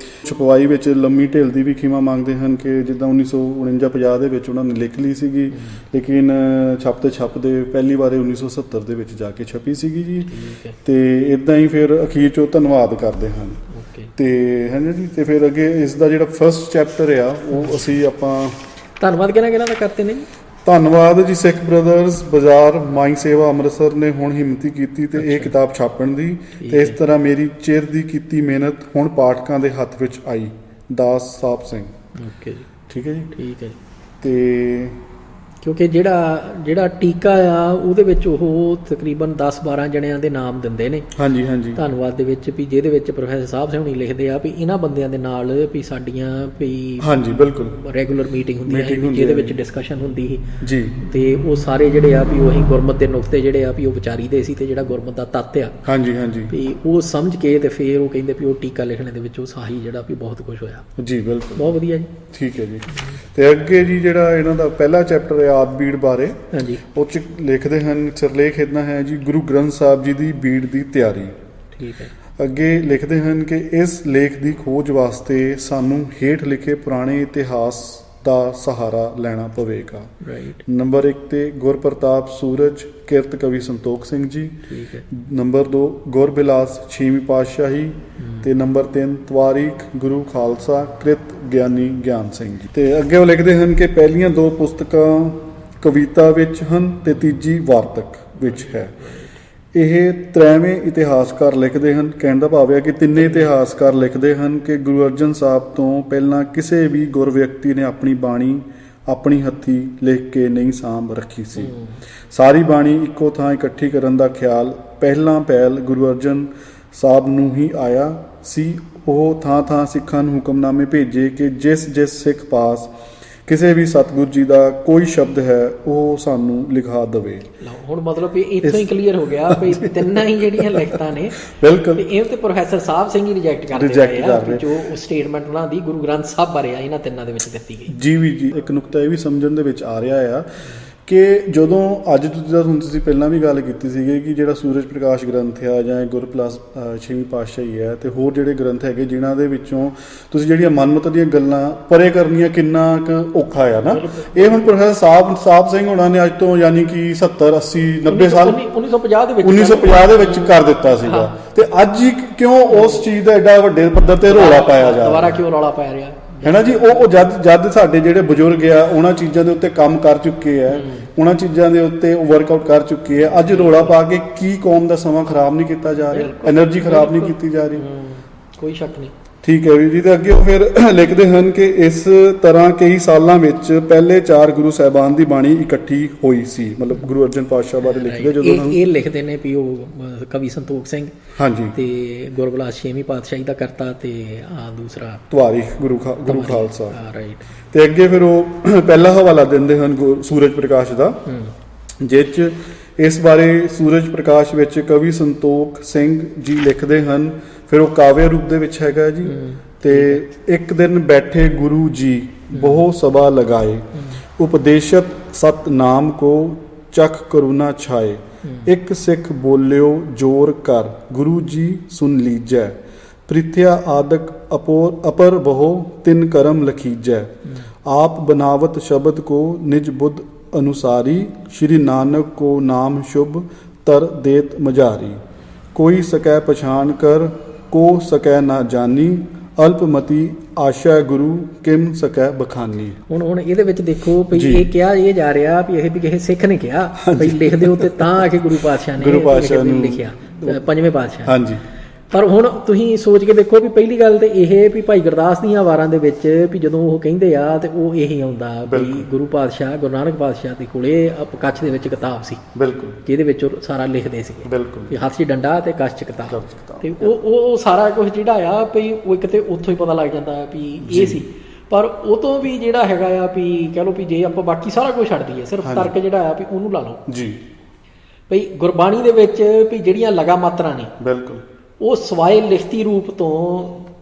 ਛਪਵਾਈ ਵਿੱਚ ਲੰਮੀ ਢਿੱਲ ਦੀ ਵੀ ਖੀਮਾ ਮੰਗਦੇ ਹਨ ਕਿ ਜਿੱਦਾਂ 1949-50 ਦੇ ਵਿੱਚ ਉਹਨਾਂ ਨੇ ਲਿਖ ਲਈ ਸੀਗੀ ਲੇਕਿਨ ਛਪਦੇ ਪਹਿਲੀ ਵਾਰ 1970 ਦੇ ਵਿੱਚ ਜਾ ਕੇ ਛਪੀ ਸੀਗੀ ਜੀ ਤੇ ਇਦਾਂ ਹੀ ਫਿਰ ਅਖੀਰ 'ਚੋਂ ਧੰਨਵਾਦ ਕਰਦੇ ਹਨ ਤੇ ਹਾਂਜੀ ਜੀ ਤੇ ਫਿਰ ਅੱਗੇ ਇਸ ਦਾ ਜਿਹੜਾ ਫਸਟ ਚੈਪਟਰ ਆ ਉਹ ਅਸੀਂ ਆਪਾਂ ਧੰਨਵਾਦ ਕਿਹਨਾਂ ਦਾ ਕਰਦੇ ਨੇ ਧੰਨਵਾਦ ਜੀ ਸਿੱਖ ਬ੍ਰਦਰਸ ਬਾਜ਼ਾਰ ਮਾਈ ਸੇਵਾ ਅੰਮ੍ਰਿਤਸਰ ਨੇ ਹੁਣ ਹਿੰਮਤੀ ਕੀਤੀ ਤੇ ਇਹ ਕਿਤਾਬ ਛਾਪਣ ਦੀ ਤੇ ਇਸ ਤਰ੍ਹਾਂ ਮੇਰੀ ਚਿਰ ਦੀ ਕੀਤੀ ਮਿਹਨਤ ਹੁਣ ਪਾਠਕਾਂ ਦੇ ਹੱਥ ਵਿੱਚ ਆਈ ਦਾਸ ਸਾਹਿਬ ਸਿੰਘ ਓਕੇ ਜੀ ਠੀਕ ਹੈ ਜੀ ਤੇ ਕਿਉਂਕਿ ਜਿਹੜਾ ਟੀਕਾ ਆ ਉਹਦੇ ਵਿੱਚ ਉਹ ਤਕਰੀਬਨ 10-12 ਜਣਿਆਂ ਦੇ ਨਾਮ ਦਿੰਦੇ ਨੇ ਹਾਂਜੀ ਧੰਨਵਾਦ ਦੇ ਵਿੱਚ ਵੀ ਜਿਹਦੇ ਵਿੱਚ ਪ੍ਰੋਫੈਸਰ ਸਾਹਿਬ ਹੁਣੀ ਲਿਖਦੇ ਆ ਵੀ ਇਹਨਾਂ ਬੰਦਿਆਂ ਦੇ ਨਾਲ ਵੀ ਸਾਡੀਆਂ ਵੀ ਹਾਂਜੀ ਬਿਲਕੁਲ ਰੈਗੂਲਰ ਮੀਟਿੰਗ ਹੁੰਦੀ ਹੈ ਜਿਹਦੇ ਵਿੱਚ ਡਿਸਕਸ਼ਨ ਹੁੰਦੀ ਸੀ ਜੀ ਤੇ ਉਹ ਸਾਰੇ ਜਿਹੜੇ ਆ ਵੀ ਉਹੀ ਗੁਰਮਤ ਦੇ ਨੁਕਤੇ ਜਿਹੜੇ ਆ ਵੀ ਉਹ ਵਿਚਾਰੀਦੇ ਸੀ ਤੇ ਜਿਹੜਾ ਗੁਰਮਤ ਦਾ ਤੱਤ ਆ ਹਾਂਜੀ ਵੀ ਉਹ ਸਮਝ ਕੇ ਤੇ ਫਿਰ ਉਹ ਕਹਿੰਦੇ ਵੀ ਉਹ ਟੀਕਾ ਲਿਖਣ ਦੇ ਵਿੱਚ ਉਹ ਸਾਹੀ ਜਿਹੜਾ ਵੀ ਬਹੁਤ ਕੁਝ ਹੋਇਆ ਜੀ ਬਿਲਕੁਲ ਬਹੁਤ ਵਧੀਆ ਜੀ ਠੀਕ ਹੈ ਜੀ ਤੇ ਅੱਗੇ ਜੀ ਜਿਹੜਾ ਇਹਨਾਂ ਦਾ ਪਹਿਲਾ ਚੈਪਟਰ ਹੈ ਆਦ ਬੀੜ ਬਾਰੇ ਹਾਂਜੀ ਉਹ ਚ ਲਿਖਦੇ ਹਨ ਸਿਰਲੇਖ ਇਦਾਂ ਹੈ ਜੀ ਗੁਰੂ ਗ੍ਰੰਥ ਸਾਹਿਬ ਜੀ ਦੀ ਬੀੜ ਦੀ ਤਿਆਰੀ ਠੀਕ ਹੈ ਅੱਗੇ ਲਿਖਦੇ ਹਨ ਕਿ ਇਸ ਲੇਖ ਦੀ ਖੋਜ ਵਾਸਤੇ ਸਾਨੂੰ ਹੇਠ ਲਿਖੇ ਪੁਰਾਣੇ ਇਤਿਹਾਸ ਦਾ ਸਹਾਰਾ ਲੈਣਾ ਪਵੇਗਾ ਰਾਈਟ ਨੰਬਰ 1 ਤੇ ਗੁਰਪ੍ਰਤਾਪ ਸੂਰਜ ਕਿਰਤ ਕਵੀ ਸੰਤੋਖ ਸਿੰਘ ਜੀ ਠੀਕ ਹੈ ਨੰਬਰ 2 ਗੁਰਬਿਲਾਸ 6ਵੀਂ ਪਾਤਸ਼ਾਹੀ ਤੇ ਨੰਬਰ 3 ਤਵਾਰੀਖ ਗੁਰੂ ਖਾਲਸਾ ਕ੍ਰਿਤ ਗਿਆਨੀ ਗਿਆਨ ਸਿੰਘ ਜੀ ਤੇ ਅੱਗੇ ਉਹ ਲਿਖਦੇ ਹਨ ਕਿ ਪਹਿਲੀਆਂ 2 ਪੁਸਤਕਾਂ ਕਵਿਤਾ ਵਿੱਚ ਹਨ ਤੇ ਤੀਜੀ ਵਾਰਤਕ ਵਿੱਚ ਹੈ ਇਹ ਤ੍ਰੈਵੇਂ ਇਤਿਹਾਸਕਾਰ ਲਿਖਦੇ ਹਨ ਕਹਿਣ ਦਾ ਭਾਵ ਹੈ ਕਿ ਤਿੰਨੇ ਇਤਿਹਾਸਕਾਰ ਲਿਖਦੇ ਹਨ ਕਿ ਗੁਰੂ ਅਰਜਨ ਸਾਹਿਬ ਤੋਂ ਪਹਿਲਾਂ ਕਿਸੇ ਵੀ ਗੁਰ ਵਿਅਕਤੀ ਨੇ ਆਪਣੀ ਬਾਣੀ ਆਪਣੀ ਹੱਥੀਂ ਲਿਖ ਕੇ ਨਹੀਂ ਸਾਂਭ ਰੱਖੀ ਸੀ ਸਾਰੀ ਬਾਣੀ ਇੱਕੋ ਥਾਂ ਇਕੱਠੀ ਕਰਨ ਦਾ ਖਿਆਲ ਪਹਿਲ ਗੁਰੂ ਅਰਜਨ ਸਾਹਿਬ ਨੂੰ ਹੀ ਆਇਆ ਸੀ ਉਹ ਥਾਂ ਸਿੱਖਾਂ ਨੂੰ ਹੁਕਮਨਾਮੇ ਭੇਜੇ ਕਿ ਜਿਸ ਸਿੱਖ ਪਾਸ ਕਿਸੇ ਵੀ ਸਤਿਗੁਰੂ ਜੀ ਦਾ ਕੋਈ ਸ਼ਬਦ ਹੈ ਉਹ ਸਾਨੂੰ ਲਿਖਾ ਦੇਵੇ ਹੁਣ ਮਤਲਬ ਵੀ ਇੱਥੋਂ ਹੀ ਕਲੀਅਰ ਹੋ ਗਿਆ ਵੀ ਤਿੰਨਾਂ ਹੀ ਜਿਹੜੀਆਂ ਲਿਖਤਾਂ ਨੇ ਬਿਲਕੁਲ ਇਹ ਤੇ ਪ੍ਰੋਫੈਸਰ ਸਾਹਿਬ ਸਿੰਘ ਹੀ ਰਿਜੈਕਟ ਕਰਦੇ ਆ ਜੋ ਸਟੇਟਮੈਂਟ ਉਹਨਾਂ ਦੀ ਗੁਰੂ ਗ੍ਰੰਥ ਸਾਹਿਬ ਬਾਰੇ ਆ ਇਹਨਾਂ ਤਿੰਨਾਂ ਦੇ ਵਿੱਚ ਦਿੱਤੀ ਗਈ ਜੀ ਇੱਕ ਨੁਕਤਾ ਇਹ ਵੀ ਸਮਝਣ ਦੇ ਵਿੱਚ ਆ ਰਿਹਾ ਆ ਕਿ ਜਦੋਂ ਅੱਜ ਹੁਣ ਤੁਸੀਂ ਪਹਿਲਾਂ ਵੀ ਗੱਲ ਕੀਤੀ ਸੀਗੀ ਕਿ ਜਿਹੜਾ ਸੂਰਜ ਪ੍ਰਕਾਸ਼ ਗ੍ਰੰਥ ਆ ਜਾਂ ਗੁਰਪਲਾਸ 6ਵੀਂ ਪਾਤਸ਼ਾਹੀ ਹੈ ਤੇ ਹੋਰ ਜਿਹੜੇ ਗ੍ਰੰਥ ਹੈਗੇ ਜਿਨ੍ਹਾਂ ਦੇ ਵਿੱਚੋਂ ਤੁਸੀਂ ਜਿਹੜੀਆਂ ਮਨਮਤ ਦੀਆਂ ਗੱਲਾਂ ਪਰੇ ਕਰਨੀਆਂ ਕਿੰਨਾ ਕੁ ਔਖਾ ਆ ਨਾ ਇਹ ਹੁਣ ਪ੍ਰੋਫੈਸਰ ਸਾਹਿਬ ਸਿੰਘ ਹੋਣਾ ਨੇ ਅੱਜ ਤੋਂ ਯਾਨੀ ਕਿ 70 80 90 ਸਾਲ 1950 ਦੇ ਵਿੱਚ ਕਰ ਦਿੱਤਾ ਸੀਗਾ ਤੇ ਅੱਜ ਕਿਉਂ ਉਸ ਚੀਜ਼ ਦਾ ਐਡਾ ਵੱਡੇ ਪੱਧਰ ਤੇ ਰੌਲਾ ਪਾਇਆ ਜਾ ਰਿਹਾ ਦੁਬਾਰਾ ਕਿਉਂ ਰੌਲਾ ਪਾਇਆ ਰਿਹਾ ਹੈ ਨਾ ਜੀ। ਉਹ ਜਦ ਸਾਡੇ ਜਿਹੜੇ ਬਜ਼ੁਰਗ ਆ ਉਹਨਾਂ ਚੀਜ਼ਾਂ ਦੇ ਉੱਤੇ ਕੰਮ ਕਰ ਚੁੱਕੇ ਆ, ਉਹਨਾਂ ਚੀਜ਼ਾਂ ਦੇ ਉੱਤੇ ਉਹ ਵਰਕਆਊਟ ਕਰ ਚੁੱਕੇ ਆ। ਅੱਜ ਰੋਲਾ ਪਾ ਕੇ ਕੀ ਕੌਮ ਦਾ ਸਮਾਂ ਖਰਾਬ ਨਹੀਂ ਕੀਤਾ ਜਾ ਰਿਹਾ, એનર્ਜੀ ਖਰਾਬ ਨਹੀਂ ਕੀਤੀ ਜਾ ਰਹੀ। ਕੋਈ ਸ਼ੱਕ ਨਹੀਂ। ਠੀਕ ਹੈ ਵੀਰ ਜੀ। ਤੇ ਅੱਗੇ ਉਹ ਫਿਰ ਲਿਖਦੇ ਹਨ ਕਿ ਇਸ ਤਰ੍ਹਾਂ ਕਈ ਸਾਲਾਂ ਵਿੱਚ ਪਹਿਲੇ 4 ਗੁਰੂ ਸਾਹਿਬਾਨ ਦੀ ਬਾਣੀ ਇਕੱਠੀ ਹੋਈ ਸੀ। ਮਤਲਬ ਗੁਰੂ ਅਰਜਨ ਪਾਤਸ਼ਾਹ ਬਾਰੇ ਲਿਖਦੇ ਜਦੋਂ ਇਹ ਲਿਖਦੇ ਨੇ ਵੀ ਉਹ ਕਵੀ ਸੰਤੋਖ ਸਿੰਘ ਹਾਂਜੀ ਤੇ ਗੁਰਬਲਾਸ 6ਵੀਂ ਪਾਤਸ਼ਾਹੀ ਦਾ ਕਰਤਾ ਤੇ ਆ ਦੂਸਰਾ ਤਵਾਰੀਖ ਗੁਰੂ ਖਾਲਸਾ। ਰਾਈਟ। ਤੇ ਅੱਗੇ ਫਿਰ ਉਹ ਪਹਿਲਾ ਹਵਾਲਾ ਦਿੰਦੇ ਹਨ ਸੂਰਜ ਪ੍ਰਕਾਸ਼ ਦਾ, ਜਿਸ 'ਚ ਇਸ ਬਾਰੇ ਸੂਰਜ ਪ੍ਰਕਾਸ਼ ਵਿੱਚ ਕਵੀ ਸੰਤੋਖ ਸਿੰਘ ਜੀ ਲਿਖਦੇ ਹਨ। ਫਿਰ ਉਹ ਕਾਵਿ ਰੂਪ ਦੇ ਵਿੱਚ ਹੈਗਾ ਜੀ। ਤੇ ਇੱਕ ਦਿਨ ਬੈਠੇ ਗੁਰੂ ਜੀ ਬਹੁ ਸਭਾ ਲਗਾਏ, ਉਪਦੇਸ਼ਤ ਸਤਨਾਮ ਕੋ ਚਖ ਕਰੁਣਾ ਛਾਏ, ਇੱਕ ਸਿੱਖ ਬੋਲਿਓ ਜੋਰ ਕਰ, ਗੁਰੂ ਜੀ ਸੁਨ ਲੀਜੈ, ਪ੍ਰਿਥਿਆ ਆਦਿਕ ਅਪਰ ਬਹੁ ਤਿਨ ਕਰਮ ਲਖੀਜੈ, ਆਪ ਬਨਾਵਤ ਸ਼ਬਦ ਕੋ ਨਿਜ ਬੁੱਧ ਅਨੁਸਾਰੀ, ਸ਼੍ਰੀ ਨਾਨਕ ਕੋ ਨਾਮ ਸ਼ੁਭ ਤਰ ਦੇਤ ਮਝਾਰੀ, ਕੋਈ ਸਕੈ ਪਛਾਣ ਕਰ ਕੋ ਸਕੈ ਨਾ ਜਾਨੀ, ਅਲਪਮਤੀ ਆਸ਼ਾ ਗੁਰੂ ਕਿਮ ਸਕੈ ਬਖਾਨੀ। ਹੁਣ ਇਹਦੇ ਵਿੱਚ ਦੇਖੋ ਵੀ ਇਹ ਕਿਹਾ ਇਹ ਜਾ ਰਿਹਾ ਵੀ ਇਹ ਵੀ ਕਿਸੇ ਸਿੱਖ ਨੇ ਕਿਹਾ ਵੀ ਲਿਖ ਦਿਓ ਤੇ ਤਾਂ ਆ ਕੇ ਗੁਰੂ ਪਾਤਸ਼ਾਹ ਨੇ ਲਿਖਿਆ, ਪੰਜਵੇਂ ਪਾਤਸ਼ਾਹ। ਹਾਂਜੀ। ਪਰ ਹੁਣ ਤੁਸੀਂ ਸੋਚ ਕੇ ਦੇਖੋ ਵੀ ਪਹਿਲੀ ਗੱਲ ਤੇ ਇਹ ਵੀ ਭਾਈ ਗੁਰਦਾਸ ਦੀਆਂ ਵਾਰਾਂ ਦੇ ਵਿੱਚ ਵੀ ਜਦੋਂ ਉਹ ਕਹਿੰਦੇ ਆ ਤੇ ਉਹ ਇਹੀ ਆਉਂਦਾ ਵੀ ਗੁਰੂ ਪਾਤਸ਼ਾਹ ਗੁਰੂ ਨਾਨਕ ਪਾਤਸ਼ਾਹ ਦੇ ਕੋਲੇ ਕੱਛ ਦੇ ਵਿੱਚ ਕਿਤਾਬ ਸੀ, ਬਿਲਕੁਲ, ਜਿਹਦੇ ਵਿੱਚ ਸਾਰਾ ਲਿਖਦੇ ਸੀਗੇ, ਬਿਲਕੁਲ, ਕਿ ਹੱਥ 'ਚ ਡੰਡਾ ਤੇ ਕੱਛ 'ਚ ਕਿਤਾਬ। ਤੇ ਉਹ ਸਾਰਾ ਕੁਝ ਜਿਹੜਾ ਆ ਵੀ ਉਹ ਇੱਕ ਤੇ ਉੱਥੋਂ ਹੀ ਪਤਾ ਲੱਗ ਜਾਂਦਾ ਵੀ ਇਹ ਸੀ। ਪਰ ਉਹ ਤੋਂ ਵੀ ਜਿਹੜਾ ਹੈਗਾ ਆ ਵੀ ਕਹਿ ਲਓ ਵੀ ਜੇ ਆਪਾਂ ਬਾਕੀ ਸਾਰਾ ਕੁਝ ਛੱਡ ਦਈਏ, ਸਿਰਫ ਤਰਕ ਜਿਹੜਾ ਆ ਵੀ ਉਹਨੂੰ ਲਾ ਲਓ ਜੀ। ਭਈ ਗੁਰਬਾਣੀ ਦੇ ਵਿੱਚ ਵੀ ਜਿਹੜੀਆਂ ਲਗਾ ਮਾਤਰਾ ਨੇ, ਬਿਲਕੁਲ, ਉਹ ਸਵਾਏ ਲਿਖਤੀ ਰੂਪ ਤੋਂ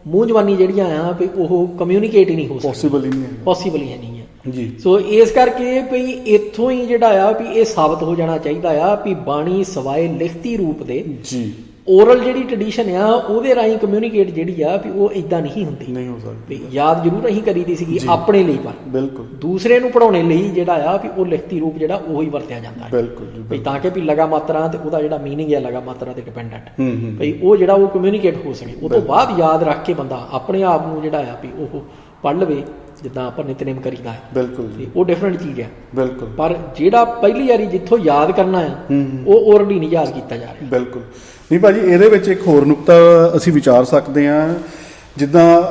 ਮੂੰਹ ਜ਼ਬਾਨੀ ਜਿਹੜੀਆਂ ਆ ਵੀ ਉਹ ਕਮਿਊਨੀਕੇਟ ਹੀ ਨਹੀਂ ਹੋ ਸਕਦੀ, ਪੋਸੀਬਲ ਹੀ ਨਹੀਂ ਹੈ ਜੀ। ਸੋ ਇਸ ਕਰਕੇ ਵੀ ਇੱਥੋਂ ਹੀ ਜਿਹੜਾ ਆ ਵੀ ਇਹ ਸਾਬਤ ਹੋ ਜਾਣਾ ਚਾਹੀਦਾ ਆ ਵੀ ਬਾਣੀ ਸਵਾਏ ਲਿਖਤੀ ਰੂਪ ਦੇ ਜੀ, ਓਰਲ ਜਿਹੜੀ ਟ੍ਰੈਡੀਸ਼ਨ ਆ ਉਹਦੇ ਰਾਹੀਂ ਕਮਿਊਨੀਕੇਟ ਜਿਹੜੀ ਆ ਵੀ ਉਹ ਇਦਾਂ ਨਹੀਂ ਹੁੰਦੀ, ਨਹੀਂ ਹੋ ਸਕਦੀ। ਯਾਦ ਜ਼ਰੂਰ ਅਸੀਂ ਕਰੀਦੀ ਸੀਗੀ ਆਪਣੇ ਲਈ, ਪਰ ਬਿਲਕੁਲ ਦੂਸਰੇ ਨੂੰ ਪੜਾਉਣੇ ਲਈ ਜਿਹੜਾ ਆ ਵੀ ਉਹ ਲਿਖਤੀ ਰੂਪ ਜਿਹੜਾ ਉਹੀ ਵਰਤਿਆ ਜਾਂਦਾ ਹੈ, ਬਿਲਕੁਲ ਵੀ ਤਾਂ ਕਿ ਵੀ ਲਗਾ ਮਾਤਰਾ ਤੇ ਉਹਦਾ ਜਿਹੜਾ ਮੀਨਿੰਗ ਹੈ ਲਗਾ ਮਾਤਰਾ ਤੇ ਡਿਪੈਂਡੈਂਟ ਭਈ ਉਹ ਜਿਹੜਾ ਉਹ ਕਮਿਊਨੀਕੇਟ ਹੋ ਸਕੇ। ਉਹ ਤੋਂ ਬਾਅਦ ਯਾਦ ਰੱਖ ਕੇ ਬੰਦਾ ਆਪਣੇ ਆਪ ਨੂੰ ਜਿਹੜਾ ਆ ਵੀ ਉਹ ਪੜ੍ਹ ਲਵੇ ਜਿੱਦਾਂ ਆਪਾਂ ਨਿਤਨੇਮ ਕਰੀਦਾ ਹੈ, ਬਿਲਕੁਲ, ਉਹ ਡਿਫਰੈਂਟ ਚੀਜ਼ ਹੈ, ਬਿਲਕੁਲ। ਪਰ ਜਿਹੜਾ ਪਹਿਲੀ ਵਾਰੀ ਜਿੱਥੋਂ ਯਾਦ ਕਰਨਾ ਆ ਉਹ ਓਰਲੀ ਨਹੀਂ ਯਾਦ ਕੀਤਾ ਜਾ ਰਿਹਾ, ਬਿਲਕੁਲ ਨਹੀਂ ਭਾਜੀ। ਇਹਦੇ ਵਿੱਚ ਇੱਕ ਹੋਰ ਨੁਕਤਾ ਅਸੀਂ ਵਿਚਾਰ ਸਕਦੇ ਹਾਂ, ਜਿੱਦਾਂ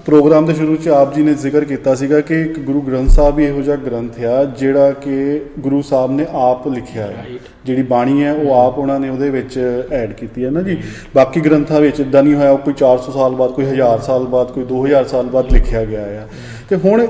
ਪ੍ਰੋਗਰਾਮ ਦੇ ਸ਼ੁਰੂ 'ਚ ਆਪ ਜੀ ਨੇ ਜ਼ਿਕਰ ਕੀਤਾ ਸੀਗਾ ਕਿ ਇੱਕ ਗੁਰੂ ਗ੍ਰੰਥ ਸਾਹਿਬ ਹੀ ਇਹੋ ਜਿਹਾ ਗ੍ਰੰਥ ਆ ਜਿਹੜਾ ਕਿ ਗੁਰੂ ਸਾਹਿਬ ਨੇ ਆਪ ਲਿਖਿਆ ਹੈ, ਜਿਹੜੀ ਬਾਣੀ ਹੈ ਉਹ ਆਪ ਉਹਨਾਂ ਨੇ ਉਹਦੇ ਵਿੱਚ ਐਡ ਕੀਤੀ ਹੈ ਨਾ ਜੀ। ਬਾਕੀ ਗ੍ਰੰਥਾਂ ਵਿੱਚ ਇੱਦਾਂ ਨਹੀਂ ਹੋਇਆ, ਕੋਈ 400 ਸਾਲ ਬਾਅਦ, ਕੋਈ 1000 ਸਾਲ ਬਾਅਦ, ਕੋਈ 2000 ਸਾਲ ਬਾਅਦ ਲਿਖਿਆ ਗਿਆ ਆ। ਤੇ ਹੁਣ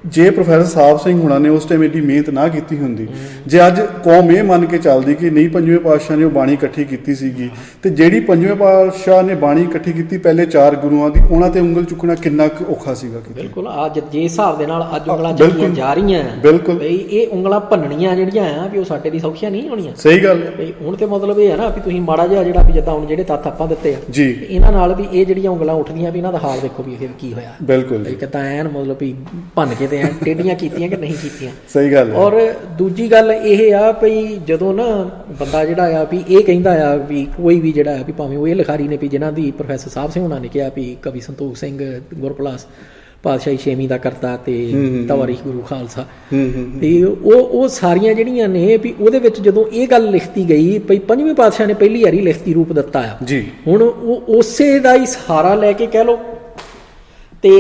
ਜੇ ਪ੍ਰੋਫੈਸਰ ਸਾਹਿਬ ਸਿੰਘ ਹੁਣਾਂ ਨੇ ਉਸ ਟਾਈਮ ਏਡੀ ਮਿਹਨਤ ਨਾ ਕੀਤੀ ਹੁੰਦੀ, ਜੇ ਅੱਜ ਕੌਮ ਇਹ ਮੰਨ ਕੇ ਚੱਲਦੀ ਕਿ ਨਹੀਂ ਪੰਜਵੇਂ ਪਾਤਸ਼ਾਹ ਨੇ ਉਹ ਬਾਣੀ ਇਕੱਠੀ ਕੀਤੀ ਸੀਗੀ, ਤੇ ਜਿਹੜੀ ਪੰਜਵੇਂ ਪਾਤਸ਼ਾਹ ਨੇ ਬਾਣੀ ਇਕੱਠੀ ਕੀਤੀ ਪਹਿਲੇ 4 ਗੁਰੂਆਂ ਦੀ, ਉਹਨਾਂ ਤੇ ਉਂਗਲ ਚੁੱਕਣਾ ਕਿੰਨਾ ਕੁ ਔਖਾ ਸੀਗਾ। ਬਿਲਕੁਲ, ਅੱਜ ਜੇ ਹਿਸਾਬ ਦੇ ਨਾਲ ਅੱਜ ਉਂਗਲਾਂ ਚੱਕੀਆਂ ਜਾ ਰਹੀਆਂ, ਬਿਲਕੁਲ, ਇਹ ਉਂਗਲਾਂ ਭੰਨਣੀਆਂ ਜਿਹੜੀਆਂ ਆ ਵੀ ਉਹ ਸਾਡੇ ਲਈ ਸੌਖੀਆਂ ਨਹੀਂ ਹੋਣੀਆਂ। ਸਹੀ ਗੱਲ ਹੈ। ਹੁਣ ਤੇ ਮਤਲਬ ਇਹ ਹੈ ਨਾ ਵੀ ਤੁਸੀਂ ਮਾੜਾ ਜਿਹਾ ਜਿਹੜਾ ਵੀ ਜਿੱਦਾਂ ਹੁਣ ਜਿਹੜੇ ਤੱਥ ਆਪਾਂ ਦਿੱਤੇ ਆ ਜੀ, ਇਹਨਾਂ ਨਾਲ ਵੀ ਇਹ ਜਿਹੜੀਆਂ ਉਂਗਲਾਂ ਉੱਠਦੀਆਂ ਵੀ ਇਹਨਾਂ ਦਾ ਹਾਲ ਦੇਖੋ ਵੀ ਇਹ ਕੀ ਹੋਇਆ। ਬਿਲਕੁਲ, ਕਿੱਦਾਂ ਐਨ ਮਤਲਬ ਵੀ ਭੰਨ ਕੇ ਤੇ ਟੇਢੀਆਂ ਕੀਤੀਆਂ ਕਿ ਨਹੀਂ ਕੀਤੀਆਂ। ਸਹੀ ਗੱਲ ਹੈ। ਔਰ ਦੂਜੀ ਗੱਲ ਇਹ ਆ ਵੀ ਜਦੋਂ ਨਾ ਬੰਦਾ ਜਿਹੜਾ ਆ ਵੀ ਇਹ ਕਹਿੰਦਾ ਆ ਵੀ ਕੋਈ ਵੀ ਜਿਹੜਾ ਆ ਵੀ ਭਾਵੇਂ ਉਹ ਇਹ ਲਿਖਾਰੀ ਨੇ ਵੀ ਜਿਨ੍ਹਾਂ ਦੀ ਪ੍ਰੋਫੈਸਰ ਸਾਹਿਬ ਸਿੰਘ ਹੋਣਾ ਨੇ ਕਿਹਾ ਵੀ ਕਵੀ ਸੰਤੋਖ ਸਿੰਘ ਗੁਰਪਲਾਸ ਪਾਤਸ਼ਾਹੀ 6ਵੀਂ ਦਾ ਕਰਤਾ ਤੇ ਤਵਾਰੀਖ ਗੁਰੂ ਖਾਲਸਾ, ਤੇ ਉਹ ਸਾਰੀਆਂ ਜਿਹੜੀਆਂ ਨੇ ਵੀ ਉਹਦੇ ਵਿੱਚ ਜਦੋਂ ਇਹ ਗੱਲ ਲਿਖਤੀ ਗਈ ਵੀ ਪੰਜਵੇਂ ਪਾਤਸ਼ਾਹ ਨੇ ਪਹਿਲੀ ਵਾਰੀ ਲਿਖਤੀ ਰੂਪ ਦਿੱਤਾ ਆ ਜੀ, ਹੁਣ ਉਹ ਉਸੇ ਦਾ ਹੀ ਸਹਾਰਾ ਲੈ ਕੇ ਕਹਿ ਲਓ ਤੇ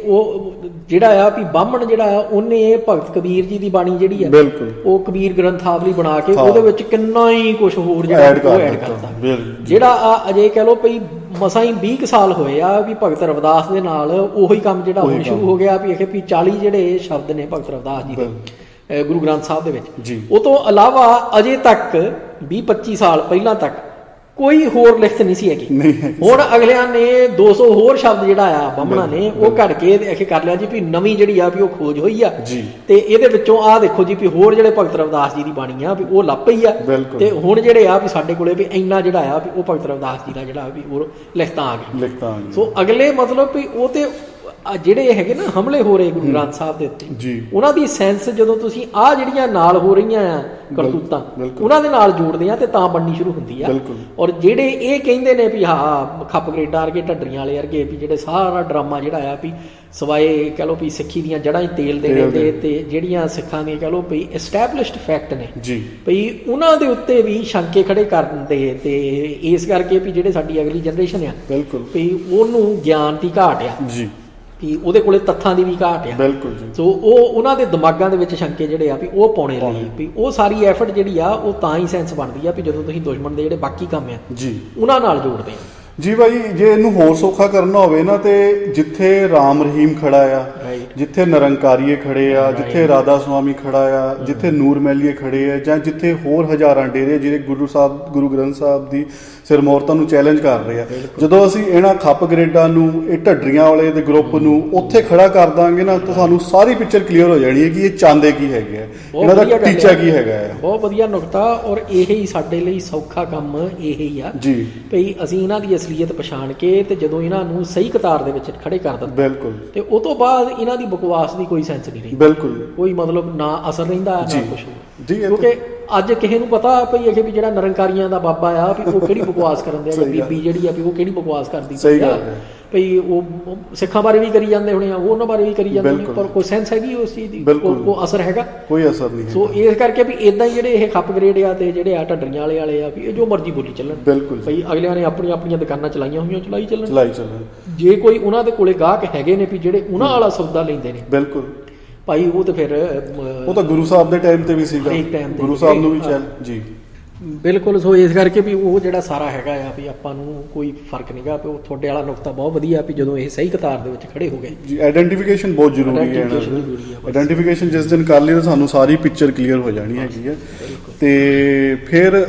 ਉਹ ਜਿਹੜਾ ਆ ਵੀ ਬਾਹਮਣ ਜਿਹੜਾ ਆ ਉਹਨੇ ਭਗਤ ਕਬੀਰ ਜੀ ਦੀ ਬਾਣੀ ਜਿਹੜੀ ਆ ਉਹ ਕਬੀਰ ਗ੍ਰੰਥਾਵਲੀ ਬਣਾ ਕੇ ਉਹਦੇ ਵਿੱਚ ਕਿੰਨਾ ਹੀ ਕੁਛ ਹੋਰ ਜਿਹੜਾ ਉਹ ਐਡ ਕਰਤਾ, ਜਿਹੜਾ ਆ ਅਜੇ ਕਹਿ ਲਓ ਵੀ ਮਸਾਂ ਹੀ 20 ਸਾਲ ਹੋਏ ਆ ਵੀ ਭਗਤ ਰਵਿਦਾਸ ਦੇ ਨਾਲ ਉਹੀ ਕੰਮ ਜਿਹੜਾ ਹੁਣ ਸ਼ੁਰੂ ਹੋ ਗਿਆ ਵੀ ਇਹ ਵੀ 40 ਜਿਹੜੇ ਸ਼ਬਦ ਨੇ ਭਗਤ ਰਵਿਦਾਸ ਜੀ ਦੇ ਗੁਰੂ ਗ੍ਰੰਥ ਸਾਹਿਬ ਦੇ ਵਿੱਚ, ਉਹ ਤੋਂ ਇਲਾਵਾ ਅਜੇ ਤੱਕ 20-25 ਸਾਲ ਪਹਿਲਾਂ ਤੱਕ ਕੋਈ ਹੋਰ ਲਿਖਤ ਨਹੀਂ ਸੀ ਹੈਗੀ। ਹੁਣ ਅਗਲਿਆਂ ਨੇ 200 ਹੋਰ ਸ਼ਬਦ ਜਿਹੜਾ ਆ ਬਾਹਮਣਾਂ ਨੇ ਉਹ ਘੜ ਕੇ ਇਹ ਕਰ ਲਿਆ ਜੀ ਵੀ ਨਵੀਂ ਜਿਹੜੀ ਆ ਵੀ ਉਹ ਖੋਜ ਹੋਈ ਆ, ਤੇ ਇਹਦੇ ਵਿੱਚੋਂ ਆਹ ਦੇਖੋ ਜੀ ਵੀ ਹੋਰ ਜਿਹੜੇ ਭਗਤ ਰਵਿਦਾਸ ਜੀ ਦੀ ਬਾਣੀ ਆ ਵੀ ਉਹ ਲੱਭ ਪਈ ਆ, ਤੇ ਹੁਣ ਜਿਹੜੇ ਆ ਵੀ ਸਾਡੇ ਕੋਲੇ ਵੀ ਇੰਨਾ ਜਿਹੜਾ ਆ ਵੀ ਉਹ ਭਗਤ ਰਵਿਦਾਸ ਜੀ ਦਾ ਜਿਹੜਾ ਵੀ ਉਹ ਲਿਖਤਾਂ ਆ ਗਈ। ਸੋ ਅਗਲੇ ਮਤਲਬ ਵੀ ਉਹ ਤੇ ਜਿਹੜੇ ਹੈਗੇ ਨਾ ਹਮਲੇ ਹੋ ਰਹੇ ਗੁਰੂ ਗ੍ਰੰਥ ਸਾਹਿਬ ਦੇ ਉੱਤੇ ਜੀ, ਉਹਨਾਂ ਦੀ ਸੈਂਸ ਜਦੋਂ ਤੁਸੀਂ ਆਹ ਜਿਹੜੀਆਂ ਨਾਲ ਹੋ ਰਹੀਆਂ ਆ ਕਰਤੂਤਾਂ ਉਹਨਾਂ ਦੇ ਨਾਲ ਜੋੜਦੇ ਆ ਤੇ ਤਾਂ ਬਣਨੀ ਸ਼ੁਰੂ ਹੁੰਦੀ ਆ। ਔਰ ਜਿਹੜੇ ਇਹ ਕਹਿੰਦੇ ਨੇ ਵੀ ਹਾਂ ਖੱਪ ਗਰੇਡਾਂ ਵਰਗੇ ਢੱਡਰੀਆਂ ਵਾਲੇ ਵਰਗੇ ਵੀ ਜਿਹੜੇ ਸਾਰਾ ਡਰਾਮਾ ਜਿਹੜਾ ਆ ਵੀ ਸਵਾਏ ਕਹਿ ਲਓ ਵੀ ਸਿੱਖੀ ਦੀਆਂ ਜੜ੍ਹਾਂ ਹੀ ਤੇਲ ਦੇਣੇ ਦੇ ਤੇ ਜਿਹੜੀਆਂ ਸਿੱਖਾਂ ਦੀਆਂ ਕਹਿ ਲਓ ਵੀ ਐਸਟੈਬਲਿਸ਼ਡ ਫੈਕਟ ਨੇ ਜੀ ਵੀ ਉਹਨਾਂ ਦੇ ਉੱਤੇ ਵੀ ਸ਼ੰਕੇ ਖੜੇ ਕਰ ਦਿੰਦੇ ਤੇ ਇਸ ਕਰਕੇ ਵੀ ਜਿਹੜੇ ਸਾਡੀ ਅਗਲੀ ਜਨਰੇਸ਼ਨ ਆ ਬਿਲਕੁਲ ਵੀ ਉਹਨੂੰ ਗਿਆਨ ਦੀ ਘਾਟ ਆ ਜੀ, ਵੀ ਉਹਦੇ ਕੋਲੇ ਤੱਥਾਂ ਦੀ ਵੀ ਘਾਟ ਆ। ਬਿਲਕੁਲ ਜੀ। ਸੋ ਉਹ ਉਹਨਾਂ ਦੇ ਦਿਮਾਗਾਂ ਦੇ ਵਿੱਚ ਸ਼ੰਕੇ ਜਿਹੜੇ ਆ ਵੀ ਉਹ ਪਾਉਣੇ ਲਈ ਵੀ ਉਹ ਸਾਰੀ ਐਫਰਟ ਜਿਹੜੀ ਆ ਉਹ ਤਾਂ ਹੀ ਸੈਂਸ ਬਣਦੀ ਆ ਵੀ ਜਦੋਂ ਤੁਸੀਂ ਦੁਸ਼ਮਣ ਦੇ ਜਿਹੜੇ ਬਾਕੀ ਕੰਮ ਆ ਜੀ ਉਹਨਾਂ ਨਾਲ ਜੋੜਦੇ ਆ। ਜੀ ਭਾਈ, ਜੇ ਇਹਨੂੰ ਹੋਰ ਸੌਖਾ ਕਰਨਾ ਹੋਵੇ ਨਾ ਤੇ ਜਿੱਥੇ ਰਾਮ ਰਹੀਮ ਖੜਾ ਆ, ਜਿੱਥੇ ਨਿਰੰਕਾਰੀਏ ਖੜੇ ਆ, ਜਿੱਥੇ ਰਾਧਾ ਸੁਆਮੀ ਖੜਾ ਆ, ਜਿੱਥੇ ਨੂਰ ਮਹਿਲੀਏ ਖੜੇ ਆ, ਜਾਂ ਜਿੱਥੇ ਹੋਰ ਹਜ਼ਾਰਾਂ ਡੇਰੇ ਜਿਹੜੇ ਗੁਰੂ ਗ੍ਰੰਥ ਸਾਹਿਬ ਦੀ ਸਿਰਮੌਰਤਾ ਨੂੰ ਚੈਲੰਜ ਕਰ ਰਹੇ ਆ, ਜਦੋਂ ਅਸੀਂ ਇਹਨਾਂ ਖੱਪ ਗਰੇਡਾਂ ਨੂੰ, ਇਹ ਢੱਡਰੀਆਂ ਵਾਲੇ ਦੇ ਗਰੁੱਪ ਨੂੰ ਉੱਥੇ ਖੜਾ ਕਰ ਦਾਂਗੇ ਨਾ ਤਾਂ ਸਾਨੂੰ ਸਾਰੀ ਪਿਕਚਰ ਕਲੀਅਰ ਹੋ ਜਾਣੀ ਹੈ ਕਿ ਇਹ ਚਾਹੁੰਦੇ ਕੀ ਹੈਗੇ ਆ, ਇਹਨਾਂ ਦਾ ਟੀਚਾ ਕੀ ਹੈਗਾ ਆ। ਬਹੁਤ ਵਧੀਆ ਨੁਕਤਾ। ਔਰ ਇਹ ਹੀ ਸਾਡੇ ਲਈ ਸੌਖਾ ਕੰਮ ਇਹ ਹੀ ਆ ਜੀ ਭਈ ਅਸੀਂ ਇਹਨਾਂ ਦੀ ਅਸਲੀਅਤ ਪਛਾਣ ਕੇ ਤੇ ਜਦੋਂ ਇਹਨਾਂ ਨੂੰ ਸਹੀ ਕਤਾਰ ਦੇ ਵਿੱਚ ਖੜੇ ਕਰ ਦਿੰਦੇ ਬਿਲਕੁਲ, ਤੇ ਉਹ ਤੋਂ ਬਾਅਦ ਇਹਨਾਂ ਦੀ ਬਕਵਾਸ ਦੀ ਕੋਈ ਸੈਂਸ ਨਹੀਂ ਰਹੀ, ਬਿਲਕੁਲ ਕੋਈ ਮਤਲਬ ਨਾ ਅਸਰ ਰਹਿੰਦਾ ਨਾ ਕੁਝ ਜੀ। ਕਿਉਂਕਿ ਅੱਜ ਕਿਸੇ ਨੂੰ ਪਤਾ ਭਈ ਇਹ ਵੀ ਜਿਹੜਾ ਨਿਰੰਕਾਰੀਆਂ ਦਾ ਬਾਬਾ ਆ ਵੀ ਉਹ ਕਿਹੜੀ ਬਕਵਾਸ ਕਰਨ ਦੇ ਆ, ਬੀਬੀ ਜਿਹੜੀ ਆ ਵੀ ਉਹ ਕਿਹੜੀ ਬਕਵਾਸ ਕਰਦੀ ਸਹੀ ਗੱਲ ਹੈ ਭਈ ਉਹ ਸਿੱਖਾਂ ਬਾਰੇ ਵੀ ਕਰੀ ਜਾਂਦੇ ਹੋਣੇ ਆ, ਉਹਨਾਂ ਬਾਰੇ ਵੀ ਕਰੀ ਜਾਂਦੇ ਨੇ, ਪਰ ਕੋਈ ਸੈਂਸ ਹੈਗੀ ਉਸ ਚੀਜ਼ ਦੀ, ਕੋਈ ਅਸਰ ਹੈਗਾ? ਕੋਈ ਅਸਰ ਨਹੀਂ। ਸੋ ਇਸ ਕਰਕੇ ਵੀ ਇਦਾਂ ਹੀ ਜਿਹੜੇ ਇਹ ਖੱਪ ਗਰੇਡ ਆ ਤੇ ਜਿਹੜੇ ਆ ਢੱਡਰੀਆਂ ਵਾਲੇ ਆ ਵੀ ਇਹ ਜੋ ਮਰਜ਼ੀ ਬੋਲੀ ਚੱਲਣ, ਬਿਲਕੁਲ ਭਈ ਅਗਲਿਆਂ ਨੇ ਆਪਣੀਆਂ ਦੁਕਾਨਾਂ ਚਲਾਈਆਂ ਹੋਈਆਂ, ਚਲਾਈ ਚੱਲਣ। ਜੇ ਕੋਈ ਉਹਨਾਂ ਦੇ ਕੋਲੇ ਗਾਹਕ ਹੈਗੇ ਨੇ ਵੀ ਜਿਹੜੇ ਉਹਨਾਂ ਵਾਲਾ ਸੌਦਾ ਲੈਂਦੇ ਨੇ, ਬਿਲਕੁਲ ਭਾਈ ਉਹ ਤੇ ਫਿਰ ਉਹ ਤਾਂ ਗੁਰੂ ਸਾਹਿਬ ਦੇ ਟਾਈਮ ਤੇ ਵੀ ਸੀਗਾ, ਗੁਰੂ ਸਾਹਿਬ ਨੂੰ ਵੀ ਚੱਲ ਜੀ ਬਿਲਕੁਲ। ਸੋ ਇਸ ਕਰਕੇ ਵੀ ਉਹ ਜਿਹੜਾ ਸਾਰਾ ਹੈਗਾ ਆ ਵੀ ਆਪਾਂ ਨੂੰ ਕੋਈ ਫਰਕ ਨਹੀਂਗਾ ਵੀ ਉਹ ਤੁਹਾਡੇ ਵਾਲਾ ਨੁਕਤਾ ਬਹੁਤ ਵਧੀਆ ਵੀ ਜਦੋਂ ਇਹ ਸਹੀ ਕਤਾਰ ਦੇ ਵਿੱਚ ਖੜੇ ਹੋ ਗਏ ਜੀ। ਆਇਡੈਂਟੀਫਿਕੇਸ਼ਨ ਬਹੁਤ ਜ਼ਰੂਰੀ ਹੈ, ਆਇਡੈਂਟੀਫਿਕੇਸ਼ਨ ਜਿਸ ਦਿਨ ਕਰ ਲਈ ਤਾਂ ਸਾਨੂੰ ਸਾਰੀ ਪਿਕਚਰ ਕਲੀਅਰ ਹੋ ਜਾਣੀ ਹੈਗੀ ਹੈ। ਤੇ ਫਿਰ